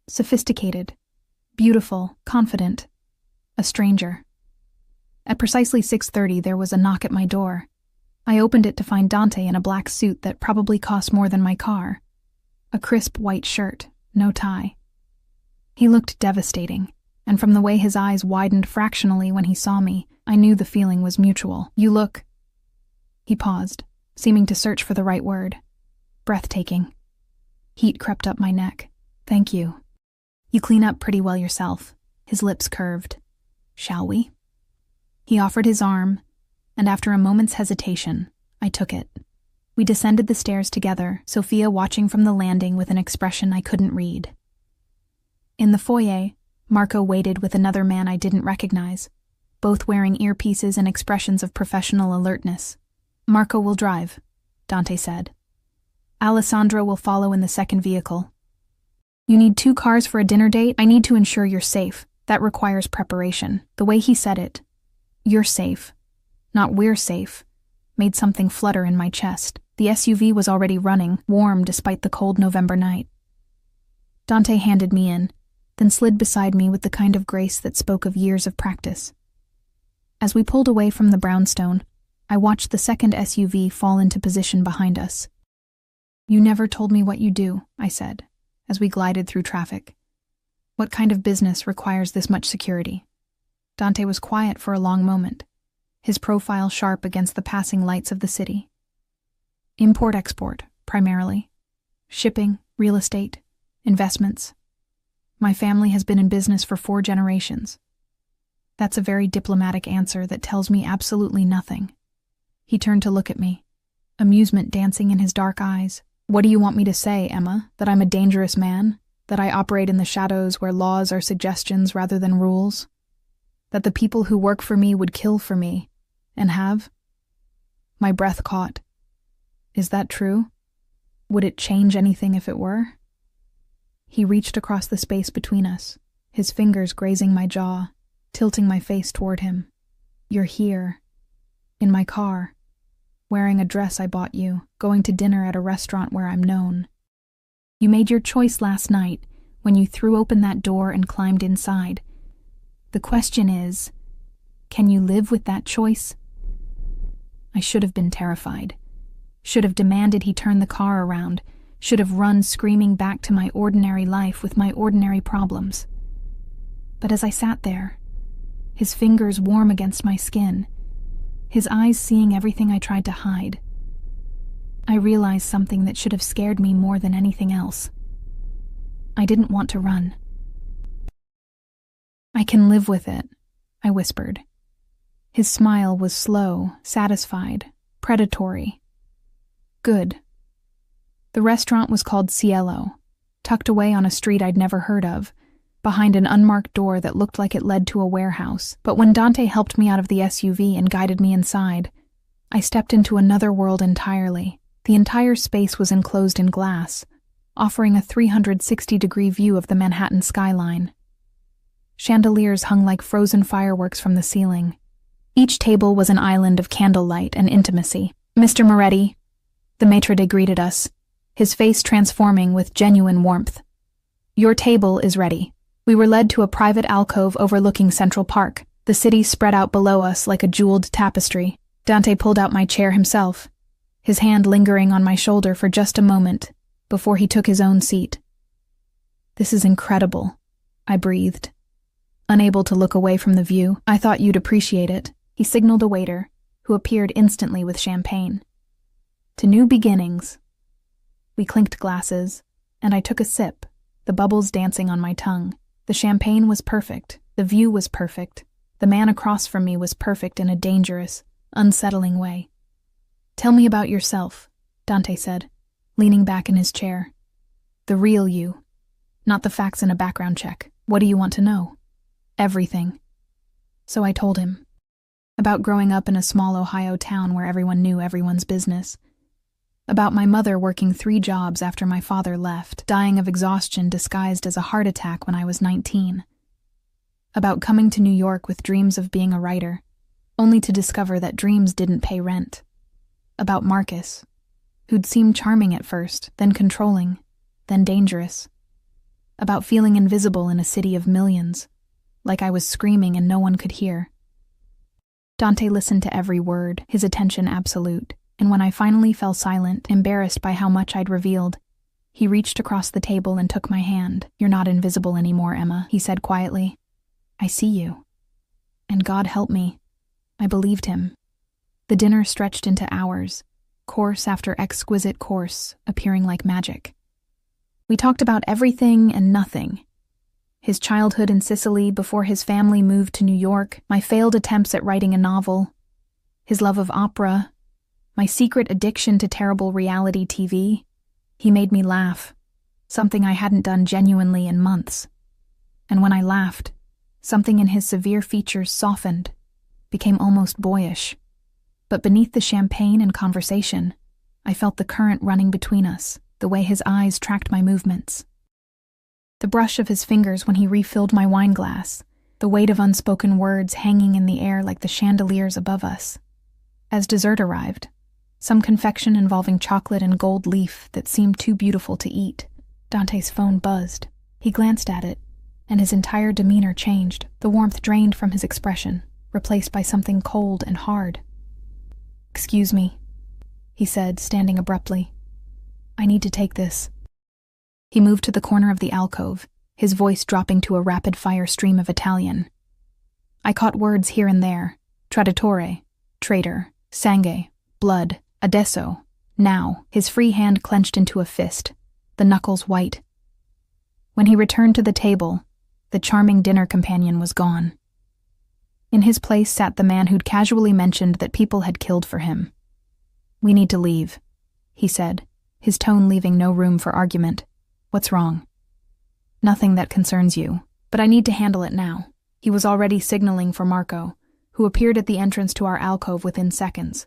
Sophisticated, beautiful, confident. A stranger. At precisely 6:30, there was a knock at my door. I opened it to find Dante in a black suit that probably cost more than my car. A crisp white shirt, no tie. He looked devastating, and from the way his eyes widened fractionally when he saw me, I knew the feeling was mutual. You look... He paused, seeming to search for the right word. Breathtaking. Heat crept up my neck. Thank you. You clean up pretty well yourself. His lips curved. Shall we? He offered his arm, and after a moment's hesitation, I took it. We descended the stairs together, Sophia watching from the landing with an expression I couldn't read. In the foyer, Marco waited with another man I didn't recognize, both wearing earpieces and expressions of professional alertness. Marco will drive, Dante said. Alessandro will follow in the second vehicle. You need 2 cars for a dinner date? I need to ensure you're safe. That requires preparation. The way he said it, you're safe, not we're safe, made something flutter in my chest. The SUV was already running, warm despite the cold November night. Dante handed me in, then slid beside me with the kind of grace that spoke of years of practice. As we pulled away from the brownstone, I watched the second SUV fall into position behind us. You never told me what you do, I said, as we glided through traffic. What kind of business requires this much security? Dante was quiet for a long moment, his profile sharp against the passing lights of the city. Import-export, primarily. Shipping, real estate, investments. My family has been in business for 4 generations. That's a very diplomatic answer that tells me absolutely nothing. He turned to look at me, amusement dancing in his dark eyes. What do you want me to say, Emma? That I'm a dangerous man? That I operate in the shadows where laws are suggestions rather than rules? That the people who work for me would kill for me, and have? My breath caught. Is that true? Would it change anything if it were? He reached across the space between us, his fingers grazing my jaw, tilting my face toward him. You're here, in my car, wearing a dress I bought you, going to dinner at a restaurant where I'm known. You made your choice last night when you threw open that door and climbed inside. The question is, can you live with that choice? I should have been terrified, should have demanded he turn the car around, should have run screaming back to my ordinary life with my ordinary problems. But as I sat there, his fingers warm against my skin, his eyes seeing everything I tried to hide, I realized something that should have scared me more than anything else. I didn't want to run. I can live with it, I whispered. His smile was slow, satisfied, predatory. Good. The restaurant was called Cielo, tucked away on a street I'd never heard of, behind an unmarked door that looked like it led to a warehouse. But when Dante helped me out of the SUV and guided me inside, I stepped into another world entirely. The entire space was enclosed in glass, offering a 360-degree view of the Manhattan skyline. Chandeliers hung like frozen fireworks from the ceiling. Each table was an island of candlelight and intimacy. Mr. Moretti, the maitre d' greeted us, his face transforming with genuine warmth. Your table is ready. We were led to a private alcove overlooking Central Park, the city spread out below us like a jeweled tapestry. Dante pulled out my chair himself, his hand lingering on my shoulder for just a moment before he took his own seat. This is incredible, I breathed, unable to look away from the view. I thought you'd appreciate it. He signaled a waiter, who appeared instantly with champagne. To new beginnings. We clinked glasses, and I took a sip, the bubbles dancing on my tongue. The champagne was perfect, the view was perfect, the man across from me was perfect in a dangerous, unsettling way. Tell me about yourself, Dante said, leaning back in his chair. The real you, not the facts in a background check. What do you want to know? Everything. So I told him. About growing up in a small Ohio town where everyone knew everyone's business. About my mother working 3 jobs after my father left, dying of exhaustion disguised as a heart attack when I was 19. About coming to New York with dreams of being a writer, only to discover that dreams didn't pay rent. About Marcus, who'd seemed charming at first, then controlling, then dangerous. About feeling invisible in a city of millions, like I was screaming and no one could hear. Dante listened to every word, his attention absolute, and when I finally fell silent, embarrassed by how much I'd revealed, he reached across the table and took my hand. You're not invisible anymore, Emma, he said quietly. I see you. And God help me. I believed him. The dinner stretched into hours, course after exquisite course, appearing like magic. We talked about everything and nothing. His childhood in Sicily before his family moved to New York, my failed attempts at writing a novel, his love of opera, my secret addiction to terrible reality TV. He made me laugh, something I hadn't done genuinely in months. And when I laughed, something in his severe features softened, became almost boyish. But beneath the champagne and conversation, I felt the current running between us, the way his eyes tracked my movements. The brush of his fingers when he refilled my wine glass, the weight of unspoken words hanging in the air like the chandeliers above us. As dessert arrived, some confection involving chocolate and gold leaf that seemed too beautiful to eat, Dante's phone buzzed. He glanced at it, and his entire demeanor changed, the warmth drained from his expression, replaced by something cold and hard. "Excuse me," he said, standing abruptly. "I need to take this." He moved to the corner of the alcove, his voice dropping to a rapid-fire stream of Italian. I caught words here and there: traditore, traitor, sangue, blood, adesso, now. His free hand clenched into a fist, the knuckles white. When he returned to the table, the charming dinner companion was gone. In his place sat the man who'd casually mentioned that people had killed for him. "We need to leave," he said, his tone leaving no room for argument. "What's wrong?" "Nothing that concerns you, but I need to handle it now." He was already signaling for Marco, who appeared at the entrance to our alcove within seconds.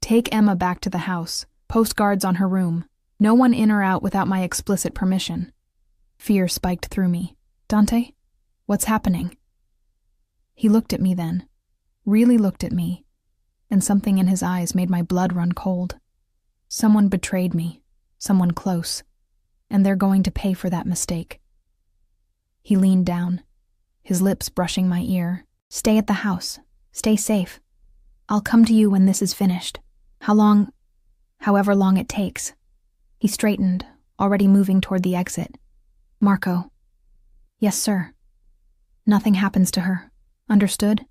"Take Emma back to the house, post guards on her room. No one in or out without my explicit permission." Fear spiked through me. "Dante? What's happening?" He looked at me then, really looked at me, and something in his eyes made my blood run cold. Someone betrayed me, someone close, and they're going to pay for that mistake. He leaned down, his lips brushing my ear. "Stay at the house. Stay safe. I'll come to you when this is finished. However long it takes." He straightened, already moving toward the exit. "Marco." "Yes, sir." "Nothing happens to her. Understood?"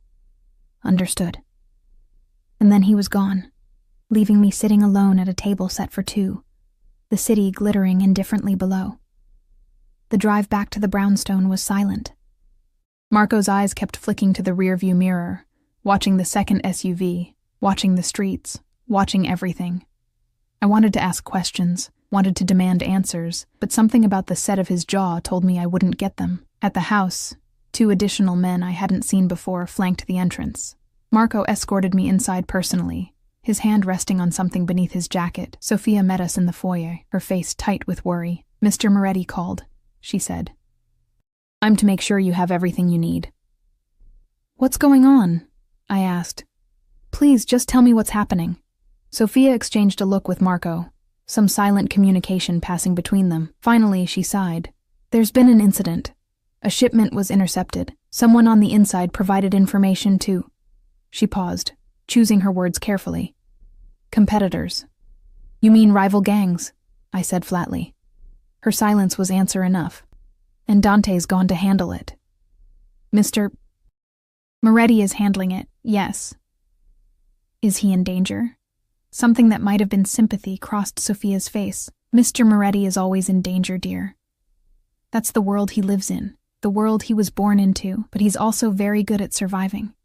"Understood." And then he was gone, leaving me sitting alone at a table set for two, the city glittering indifferently below. The drive back to the brownstone was silent. Marco's eyes kept flicking to the rearview mirror, watching the second SUV, watching the streets, watching everything. I wanted to ask questions, wanted to demand answers, but something about the set of his jaw told me I wouldn't get them. At the house, 2 additional men I hadn't seen before flanked the entrance. Marco escorted me inside personally, his hand resting on something beneath his jacket. Sophia met us in the foyer, her face tight with worry. "Mr. Moretti called," she said. "I'm to make sure you have everything you need." "What's going on?" I asked. "Please, just tell me what's happening." Sophia exchanged a look with Marco, some silent communication passing between them. Finally, she sighed. "There's been an incident. A shipment was intercepted. Someone on the inside provided information to..." She paused, choosing her words carefully. "Competitors." "You mean rival gangs?" I said flatly. Her silence was answer enough. "And Dante's gone to handle it." "Mr. Moretti is handling it, yes." "Is he in danger?" Something that might have been sympathy crossed Sophia's face. "Mr. Moretti is always in danger, dear. That's the world he lives in, the world he was born into, but he's also very good at surviving."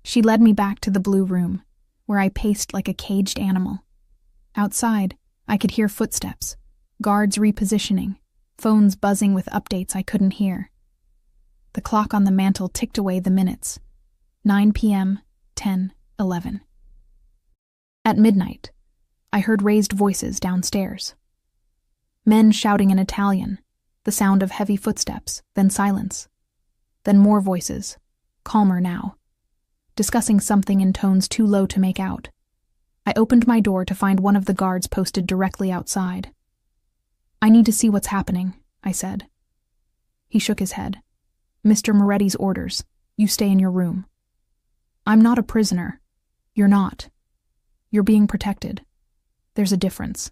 She led me back to the blue room, where I paced like a caged animal. Outside, I could hear footsteps, guards repositioning, phones buzzing with updates I couldn't hear. The clock on the mantel ticked away the minutes. 9 p.m., 10, 11. At midnight, I heard raised voices downstairs. Men shouting in Italian, the sound of heavy footsteps, then silence. Then more voices, calmer now, discussing something in tones too low to make out. I opened my door to find one of the guards posted directly outside. "I need to see what's happening," I said. He shook his head. "Mr. Moretti's orders. You stay in your room." "I'm not a prisoner." "You're not. You're being protected. There's a difference."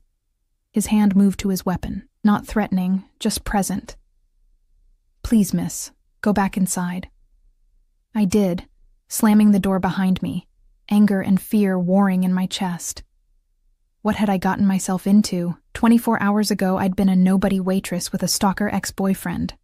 His hand moved to his weapon, not threatening, just present. "Please, miss, go back inside." I did, slamming the door behind me, anger and fear warring in my chest. What had I gotten myself into? 24 hours ago, I'd been a nobody waitress with a stalker ex-boyfriend.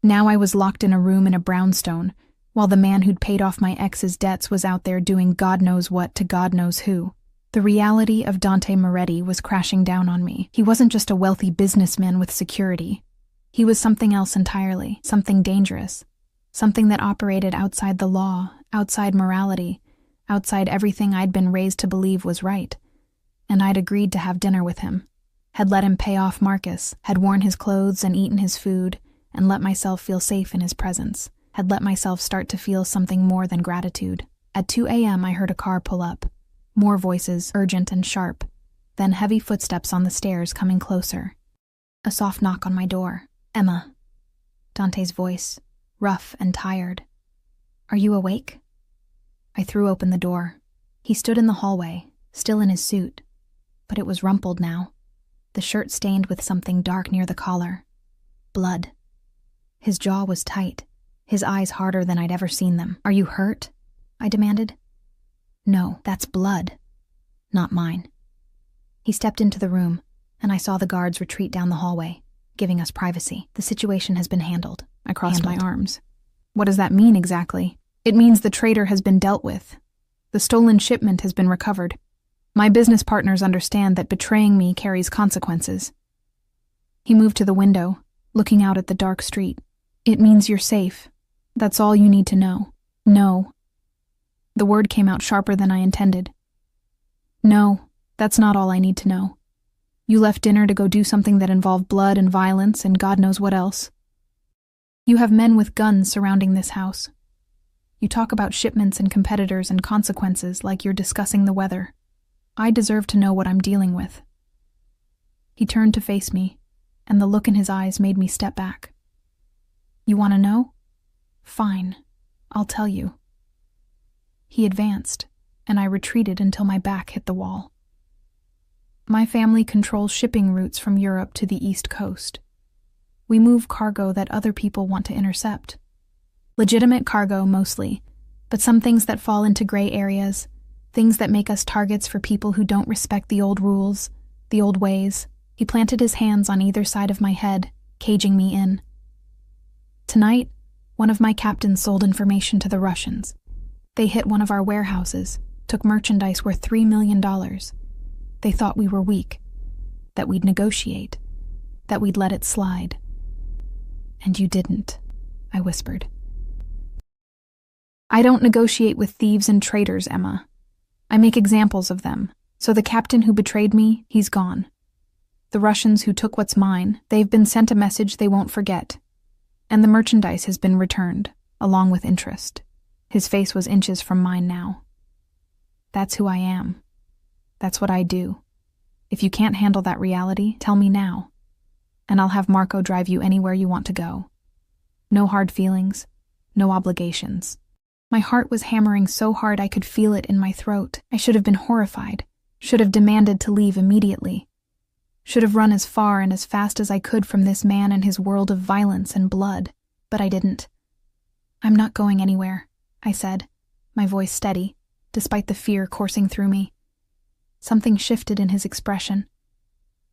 Now I was locked in a room in a brownstone, while the man who'd paid off my ex's debts was out there doing God knows what to God knows who. The reality of Dante Moretti was crashing down on me. He wasn't just a wealthy businessman with security. He was something else entirely, something dangerous, something that operated outside the law, outside morality, outside everything I'd been raised to believe was right. And I'd agreed to have dinner with him, had let him pay off Marcus, had worn his clothes and eaten his food, and let myself feel safe in his presence, had let myself start to feel something more than gratitude. At 2 a.m. I heard a car pull up. More voices, urgent and sharp. Then heavy footsteps on the stairs coming closer. A soft knock on my door. Emma. Dante's voice, rough and tired. Are you awake? I threw open the door. He stood in the hallway, still in his suit, but it was rumpled now. The shirt stained with something dark near the collar. Blood. His jaw was tight, his eyes harder than I'd ever seen them. Are you hurt? I demanded. No, that's blood. Not mine. He stepped into the room, and I saw the guards retreat down the hallway, giving us privacy. The situation has been handled. I crossed my arms. What does that mean exactly? It means the traitor has been dealt with. The stolen shipment has been recovered. My business partners understand that betraying me carries consequences. He moved to the window, looking out at the dark street. It means you're safe. That's all you need to know. No. The word came out sharper than I intended. No, that's not all I need to know. You left dinner to go do something that involved blood and violence and God knows what else. You have men with guns surrounding this house. You talk about shipments and competitors and consequences like you're discussing the weather. I deserve to know what I'm dealing with. He turned to face me, and the look in his eyes made me step back. You want to know? Fine, I'll tell you. He advanced, and I retreated until my back hit the wall. My family controls shipping routes from Europe to the East Coast. We move cargo that other people want to intercept. Legitimate cargo, mostly, but some things that fall into gray areas, things that make us targets for people who don't respect the old rules, the old ways. He planted his hands on either side of my head, caging me in. Tonight, one of my captains sold information to the Russians. They hit one of our warehouses, took merchandise worth $3 million. They thought we were weak, that we'd negotiate, that we'd let it slide. And you didn't, I whispered. I don't negotiate with thieves and traitors, Emma. I make examples of them, so the captain who betrayed me, he's gone. The Russians who took what's mine, they've been sent a message they won't forget. And the merchandise has been returned, along with interest. His face was inches from mine now. That's who I am. That's what I do. If you can't handle that reality, tell me now, and I'll have Marco drive you anywhere you want to go. No hard feelings, no obligations. My heart was hammering so hard I could feel it in my throat. I should have been horrified, should have demanded to leave immediately, should have run as far and as fast as I could from this man and his world of violence and blood, but I didn't. I'm not going anywhere, I said, my voice steady, despite the fear coursing through me. Something shifted in his expression.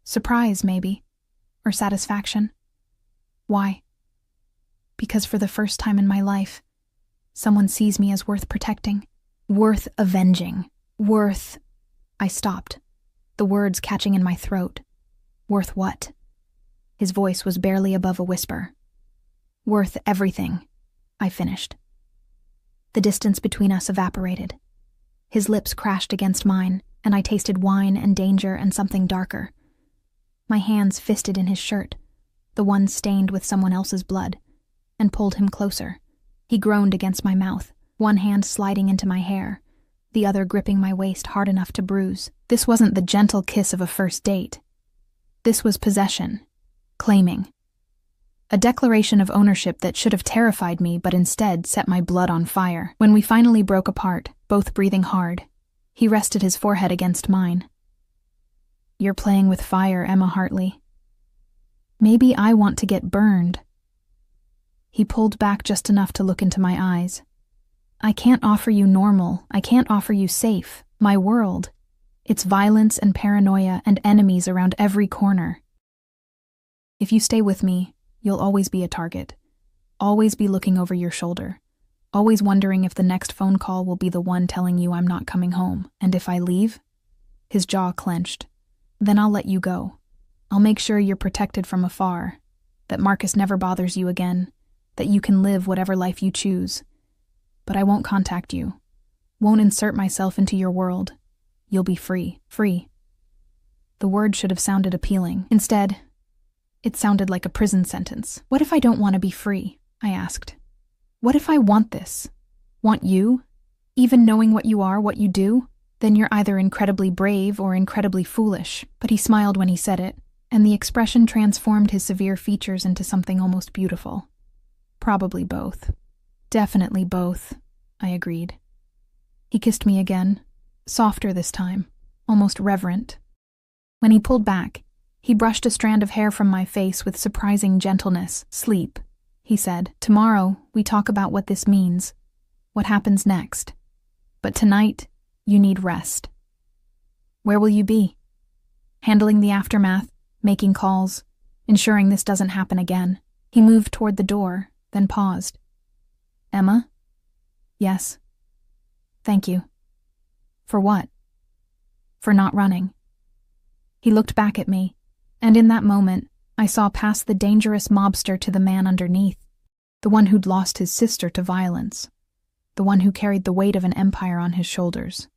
Surprise, maybe, or satisfaction. Why? Because for the first time in my life, someone sees me as worth protecting, worth avenging, worth... I stopped, the words catching in my throat. Worth what? His voice was barely above a whisper. Worth everything, I finished. The distance between us evaporated. His lips crashed against mine, and I tasted wine and danger and something darker. My hands fisted in his shirt, the one stained with someone else's blood, and pulled him closer. He groaned against my mouth, one hand sliding into my hair, the other gripping my waist hard enough to bruise. This wasn't the gentle kiss of a first date. This was possession, claiming. A declaration of ownership that should have terrified me but instead set my blood on fire. When we finally broke apart, both breathing hard, he rested his forehead against mine. You're playing with fire, Emma Hartley. Maybe I want to get burned. He pulled back just enough to look into my eyes. I can't offer you normal. I can't offer you safe. My world. It's violence and paranoia and enemies around every corner. If you stay with me, you'll always be a target. Always be looking over your shoulder. Always wondering if the next phone call will be the one telling you I'm not coming home. And if I leave? His jaw clenched. Then I'll let you go. I'll make sure you're protected from afar, that Marcus never bothers you again, that you can live whatever life you choose. But I won't contact you. Won't insert myself into your world. You'll be free. Free. The word should have sounded appealing. Instead, it sounded like a prison sentence. What if I don't want to be free? I asked. What if I want this? Want you? Even knowing what you are, what you do? Then you're either incredibly brave or incredibly foolish. But he smiled when he said it, and the expression transformed his severe features into something almost beautiful. Probably both. Definitely both, I agreed. He kissed me again, softer this time, almost reverent. When he pulled back, he brushed a strand of hair from my face with surprising gentleness. Sleep, he said. Tomorrow, we talk about what this means, what happens next. But tonight, you need rest. Where will you be? Handling the aftermath, making calls, ensuring this doesn't happen again. He moved toward the door, then paused. Emma? Yes. Thank you. For what? For not running. He looked back at me, and in that moment, I saw past the dangerous mobster to the man underneath, the one who'd lost his sister to violence, the one who carried the weight of an empire on his shoulders,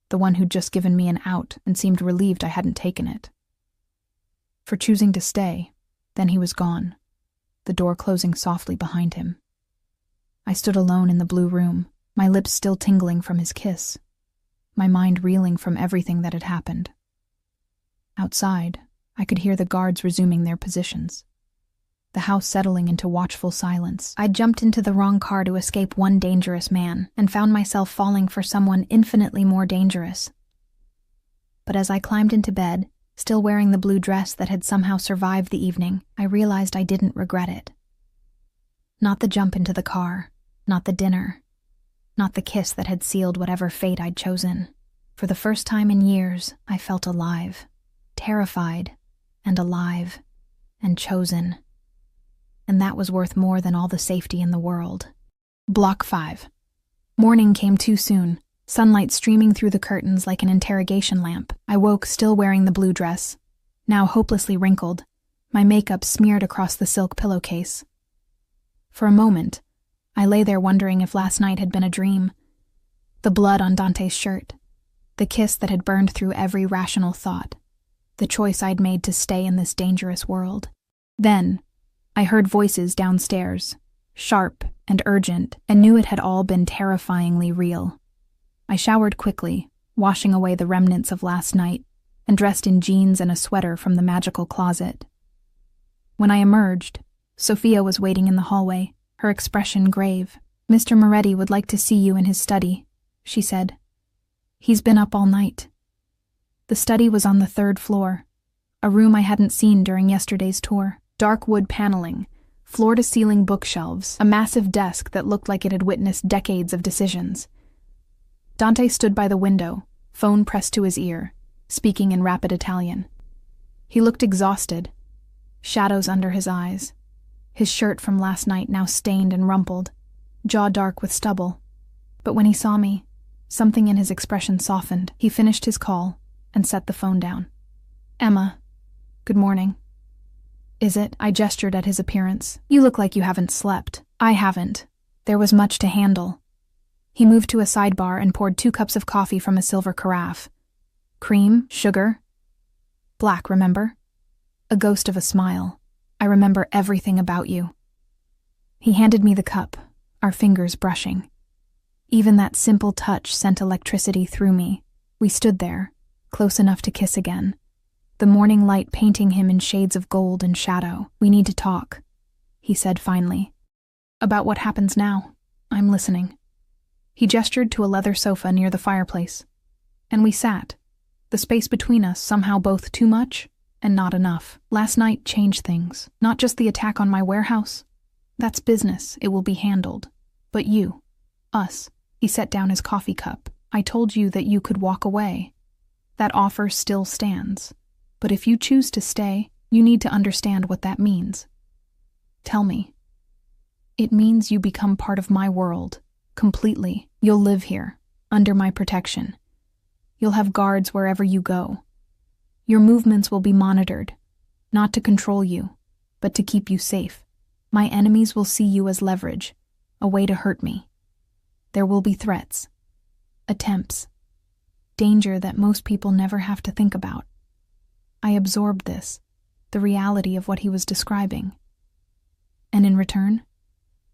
the one who'd just given me an out and seemed relieved I hadn't taken it. For choosing to stay, then he was gone, the door closing softly behind him. I stood alone in the blue room, my lips still tingling from his kiss, my mind reeling from everything that had happened. Outside, I could hear the guards resuming their positions, the house settling into watchful silence. I'd jumped into the wrong car to escape one dangerous man and found myself falling for someone infinitely more dangerous. But as I climbed into bed, still wearing the blue dress that had somehow survived the evening, I realized I didn't regret it. Not the jump into the car, not the dinner, not the kiss that had sealed whatever fate I'd chosen. For the first time in years, I felt alive, terrified, and alive, and chosen. And that was worth more than all the safety in the world. Block 5. Morning came too soon, sunlight streaming through the curtains like an interrogation lamp. I woke still wearing the blue dress, now hopelessly wrinkled, my makeup smeared across the silk pillowcase. For a moment, I lay there wondering if last night had been a dream. The blood on Dante's shirt, the kiss that had burned through every rational thought, the choice I'd made to stay in this dangerous world. Then, I heard voices downstairs, sharp and urgent, and knew it had all been terrifyingly real. I showered quickly, washing away the remnants of last night, and dressed in jeans and a sweater from the magical closet. When I emerged, Sophia was waiting in the hallway, her expression grave. Mr. Moretti would like to see you in his study, she said. He's been up all night. The study was on the 3rd floor, a room I hadn't seen during yesterday's tour. Dark wood paneling, floor-to-ceiling bookshelves, a massive desk that looked like it had witnessed decades of decisions. Dante stood by the window, phone pressed to his ear, speaking in rapid Italian. He looked exhausted, shadows under his eyes, his shirt from last night now stained and rumpled, jaw dark with stubble. But when he saw me, something in his expression softened. He finished his call and set the phone down. Emma, good morning. Is it? I gestured at his appearance. You look like you haven't slept. I haven't. There was much to handle. He moved to a sidebar and poured 2 cups of coffee from a silver carafe. Cream, sugar. Black, remember? A ghost of a smile. I remember everything about you. He handed me the cup, our fingers brushing. Even that simple touch sent electricity through me. We stood there, close enough to kiss again, the morning light painting him in shades of gold and shadow. We need to talk, he said finally. About what happens now. I'm listening. He gestured to a leather sofa near the fireplace, and we sat, the space between us somehow both too much and not enough. Last night changed things, not just the attack on my warehouse. That's business, it will be handled. But you, us, he set down his coffee cup. I told you that you could walk away. That offer still stands. But if you choose to stay, you need to understand what that means. Tell me. It means you become part of my world, completely. You'll live here, under my protection. You'll have guards wherever you go. Your movements will be monitored, not to control you, but to keep you safe. My enemies will see you as leverage, a way to hurt me. There will be threats, attempts, danger that most people never have to think about. I absorbed this, the reality of what he was describing. And in return,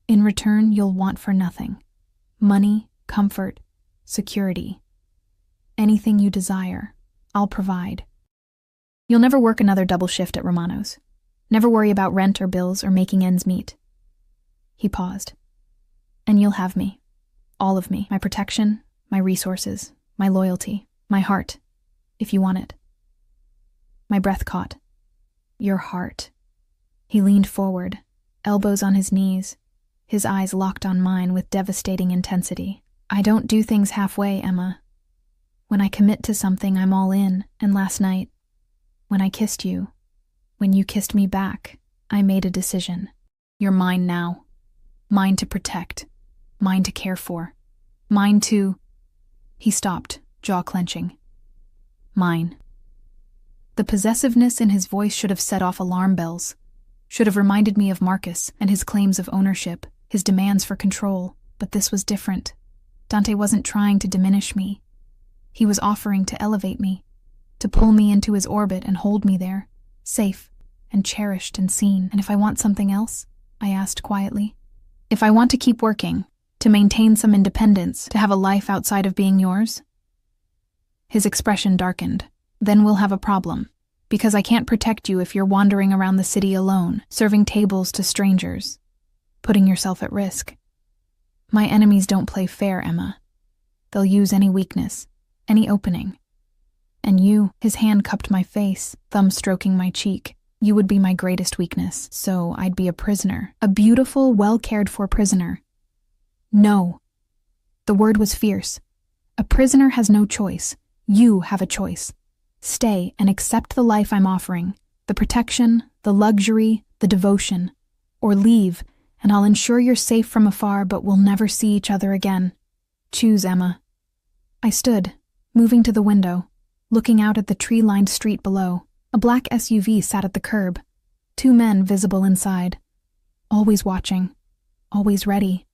you'll want for nothing. Money, comfort, security. Anything you desire, I'll provide. You'll never work another double shift at Romano's. Never worry about rent or bills or making ends meet. He paused. And you'll have me. All of me. My protection, my resources, my loyalty, my heart, if you want it. My breath caught. Your heart. He leaned forward, elbows on his knees, his eyes locked on mine with devastating intensity. I don't do things halfway, Emma. When I commit to something, I'm all in, and last night, when I kissed you, when you kissed me back, I made a decision. You're mine now. Mine to protect. Mine to care for. Mine to... He stopped, jaw clenching. Mine. The possessiveness in his voice should have set off alarm bells, should have reminded me of Marcus and his claims of ownership, his demands for control, but this was different. Dante wasn't trying to diminish me. He was offering to elevate me, to pull me into his orbit and hold me there, safe and cherished and seen. And if I want something else? I asked quietly. If I want to keep working, to maintain some independence, to have a life outside of being yours? His expression darkened. Then we'll have a problem, because I can't protect you if you're wandering around the city alone, serving tables to strangers, putting yourself at risk. My enemies don't play fair, Emma. They'll use any weakness, any opening. And you, his hand cupped my face, thumb stroking my cheek. You would be my greatest weakness, so I'd be a prisoner, a beautiful, well-cared-for prisoner. No. The word was fierce. A prisoner has no choice. You have a choice. Stay and accept the life I'm offering, the protection, the luxury, the devotion. Or leave, and I'll ensure you're safe from afar, but we'll never see each other again. Choose, Emma. I stood, moving to the window, looking out at the tree-lined street below. A black SUV sat at the curb, 2 men visible inside, always watching, always ready.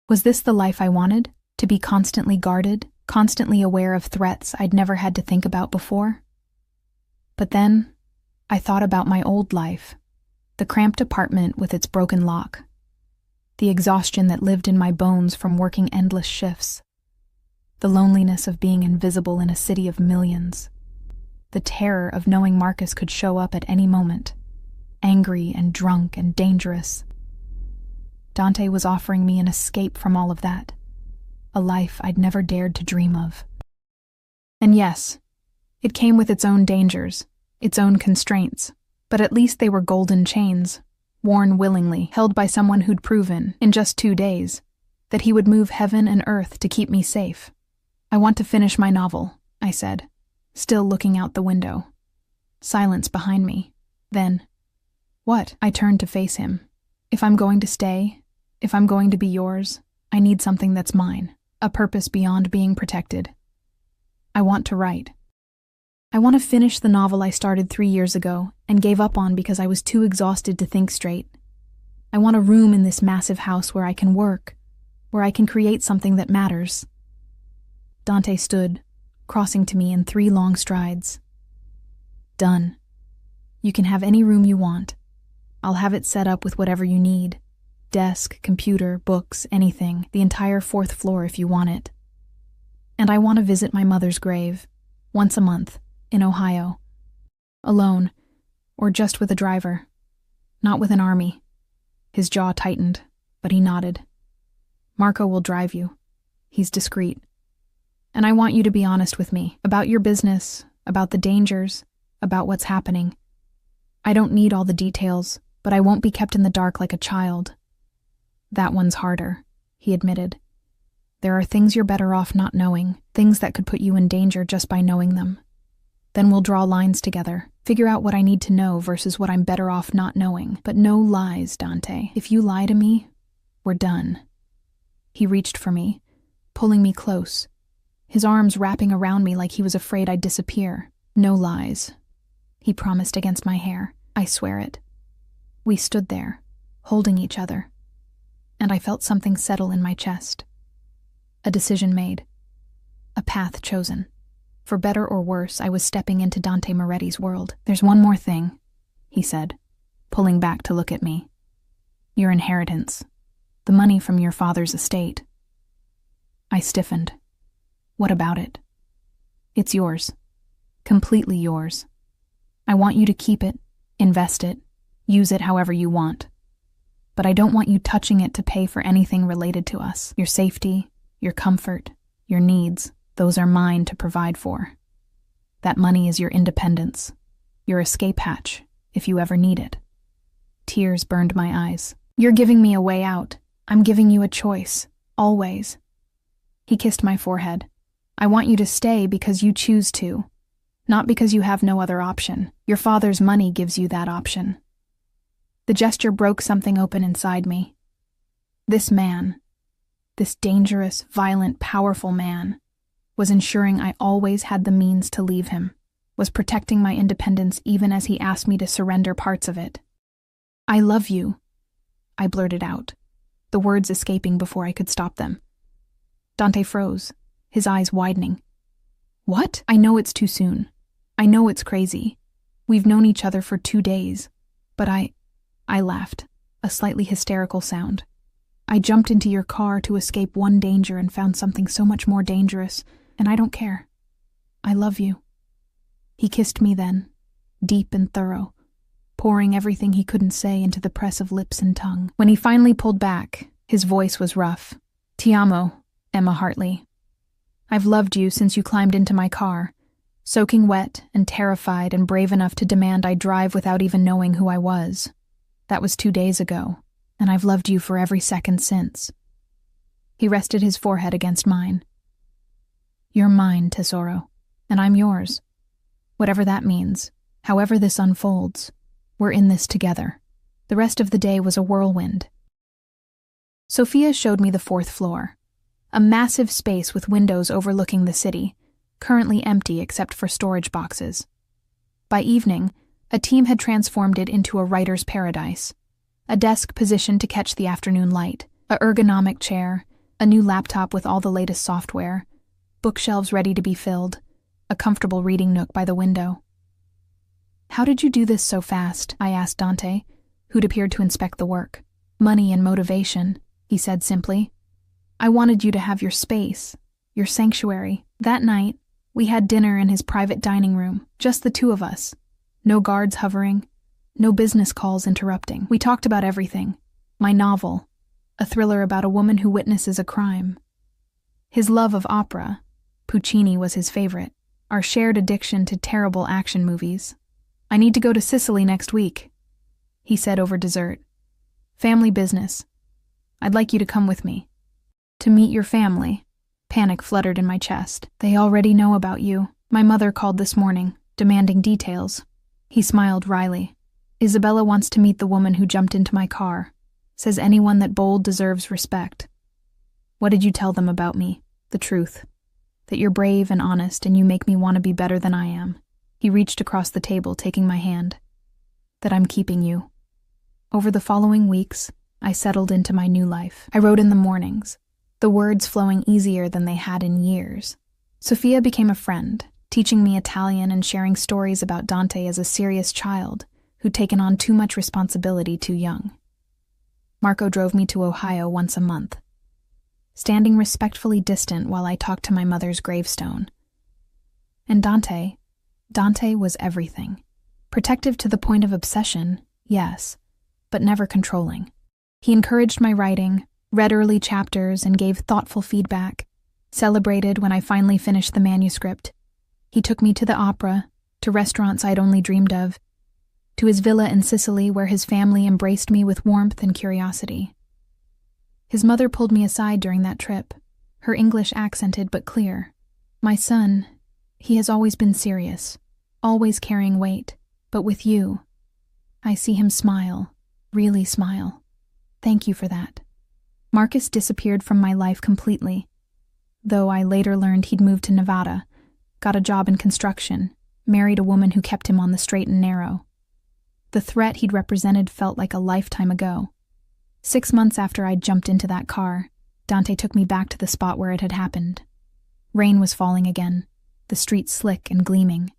Was this the life I wanted? To be constantly guarded, constantly aware of threats I'd never had to think about before? But then, I thought about my old life, the cramped apartment with its broken lock, the exhaustion that lived in my bones from working endless shifts, the loneliness of being invisible in a city of millions, the terror of knowing Marcus could show up at any moment, angry and drunk and dangerous. Dante was offering me an escape from all of that, a life I'd never dared to dream of. And yes, it came with its own dangers, its own constraints, but at least they were golden chains, worn willingly, held by someone who'd proven, in just 2 days, that he would move heaven and earth to keep me safe. I want to finish my novel, I said, still looking out the window. Silence behind me. Then, what? I turned to face him. If I'm going to stay, if I'm going to be yours, I need something that's mine, a purpose beyond being protected. I want to write. I want to finish the novel I started 3 years ago and gave up on because I was too exhausted to think straight. I want a room in this massive house where I can work, where I can create something that matters. Dante stood, crossing to me in 3 long strides. Done. You can have any room you want. I'll have it set up with whatever you need. Desk, computer, books, anything, the entire 4th floor if you want it. And I want to visit my mother's grave, once a month, in Ohio. Alone, or just with a driver. Not with an army. His jaw tightened, but he nodded. Marco will drive you. He's discreet. And I want you to be honest with me, about your business, about the dangers, about what's happening. I don't need all the details, but I won't be kept in the dark like a child. That one's harder, he admitted. There are things you're better off not knowing, things that could put you in danger just by knowing them. Then we'll draw lines together, figure out what I need to know versus what I'm better off not knowing. But no lies, Dante. If you lie to me, We're done. He reached for me, pulling me close, his arms wrapping around me like he was afraid I'd disappear. No lies, he promised against my hair. I swear it. We stood there, holding each other, and I felt something settle in my chest. A decision made. A path chosen. For better or worse, I was stepping into Dante Moretti's world. There's one more thing, he said, pulling back to look at me. Your inheritance. The money from your father's estate. I stiffened. What about it? It's yours. Completely yours. I want you to keep it, invest it, use it however you want. But I don't want you touching it to pay for anything related to us. Your safety, your comfort, your needs, those are mine to provide for. That money is your independence, your escape hatch, if you ever need it. Tears burned my eyes. You're giving me a way out. I'm giving you a choice, always. He kissed my forehead. I want you to stay because you choose to, not because you have no other option. Your father's money gives you that option. The gesture broke something open inside me. This man, this dangerous, violent, powerful man, was ensuring I always had the means to leave him, was protecting my independence even as he asked me to surrender parts of it. I love you, I blurted out, the words escaping before I could stop them. Dante froze, his eyes widening. What? I know it's too soon. I know it's crazy. We've known each other for 2 days. But I laughed, a slightly hysterical sound. I jumped into your car to escape one danger and found something so much more dangerous, and I don't care. I love you. He kissed me then, deep and thorough, pouring everything he couldn't say into the press of lips and tongue. When he finally pulled back, his voice was rough. Ti amo, Emma Hartley. I've loved you since you climbed into my car, soaking wet and terrified and brave enough to demand I drive without even knowing who I was. That was 2 days ago, and I've loved you for every second since. He rested his forehead against mine. You're mine, Tesoro, and I'm yours. Whatever that means, however this unfolds, we're in this together. The rest of the day was a whirlwind. Sophia showed me the 4th floor, a massive space with windows overlooking the city, currently empty except for storage boxes. By evening, a team had transformed it into a writer's paradise, a desk positioned to catch the afternoon light, a ergonomic chair, a new laptop with all the latest software, bookshelves ready to be filled, a comfortable reading nook by the window. How did you do this so fast? I asked Dante, who'd appeared to inspect the work. Money and motivation, he said simply. I wanted you to have your space, your sanctuary. That night, we had dinner in his private dining room, just the 2 of us. No guards hovering, no business calls interrupting. We talked about everything. My novel, a thriller about a woman who witnesses a crime. His love of opera, Puccini was his favorite, our shared addiction to terrible action movies. I need to go to Sicily next week, he said over dessert. Family business. I'd like you to come with me. To meet your family. Panic fluttered in my chest. They already know about you. My mother called this morning, demanding details. He smiled wryly. Isabella wants to meet the woman who jumped into my car. Says anyone that bold deserves respect. What did you tell them about me? The truth. That you're brave and honest and you make me want to be better than I am. He reached across the table, taking my hand. That I'm keeping you. Over the following weeks, I settled into my new life. I wrote in the mornings, the words flowing easier than they had in years. Sophia became a friend, teaching me Italian and sharing stories about Dante as a serious child who'd taken on too much responsibility too young. Marco drove me to Ohio once a month, standing respectfully distant while I talked to my mother's gravestone. And Dante was everything. Protective to the point of obsession, yes, but never controlling. He encouraged my writing, read early chapters, and gave thoughtful feedback, celebrated when I finally finished the manuscript. He took me to the opera, to restaurants I'd only dreamed of, to his villa in Sicily where his family embraced me with warmth and curiosity. His mother pulled me aside during that trip, her English accented but clear. My son, he has always been serious, always carrying weight, but with you, I see him smile, really smile. Thank you for that. Marcus disappeared from my life completely, though I later learned he'd moved to Nevada, got a job in construction, married a woman who kept him on the straight and narrow. The threat he'd represented felt like a lifetime ago. 6 months after I'd jumped into that car, Dante took me back to the spot where it had happened. Rain was falling again, the streets slick and gleaming.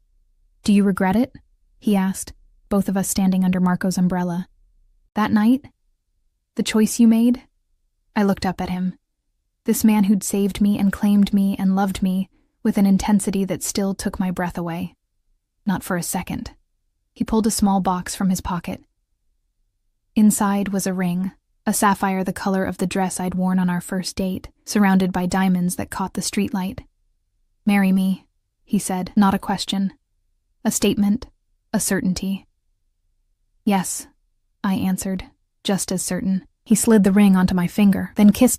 "Do you regret it?" he asked, both of us standing under Marco's umbrella. "That night? The choice you made?" I looked up at him. This man who'd saved me and claimed me and loved me with an intensity that still took my breath away. Not for a second. He pulled a small box from his pocket. Inside was a ring, a sapphire the color of the dress I'd worn on our first date, surrounded by diamonds that caught the streetlight. "Marry me," he said, not a question. A statement, a certainty. "Yes," I answered, just as certain. He slid the ring onto my finger, then kissed me.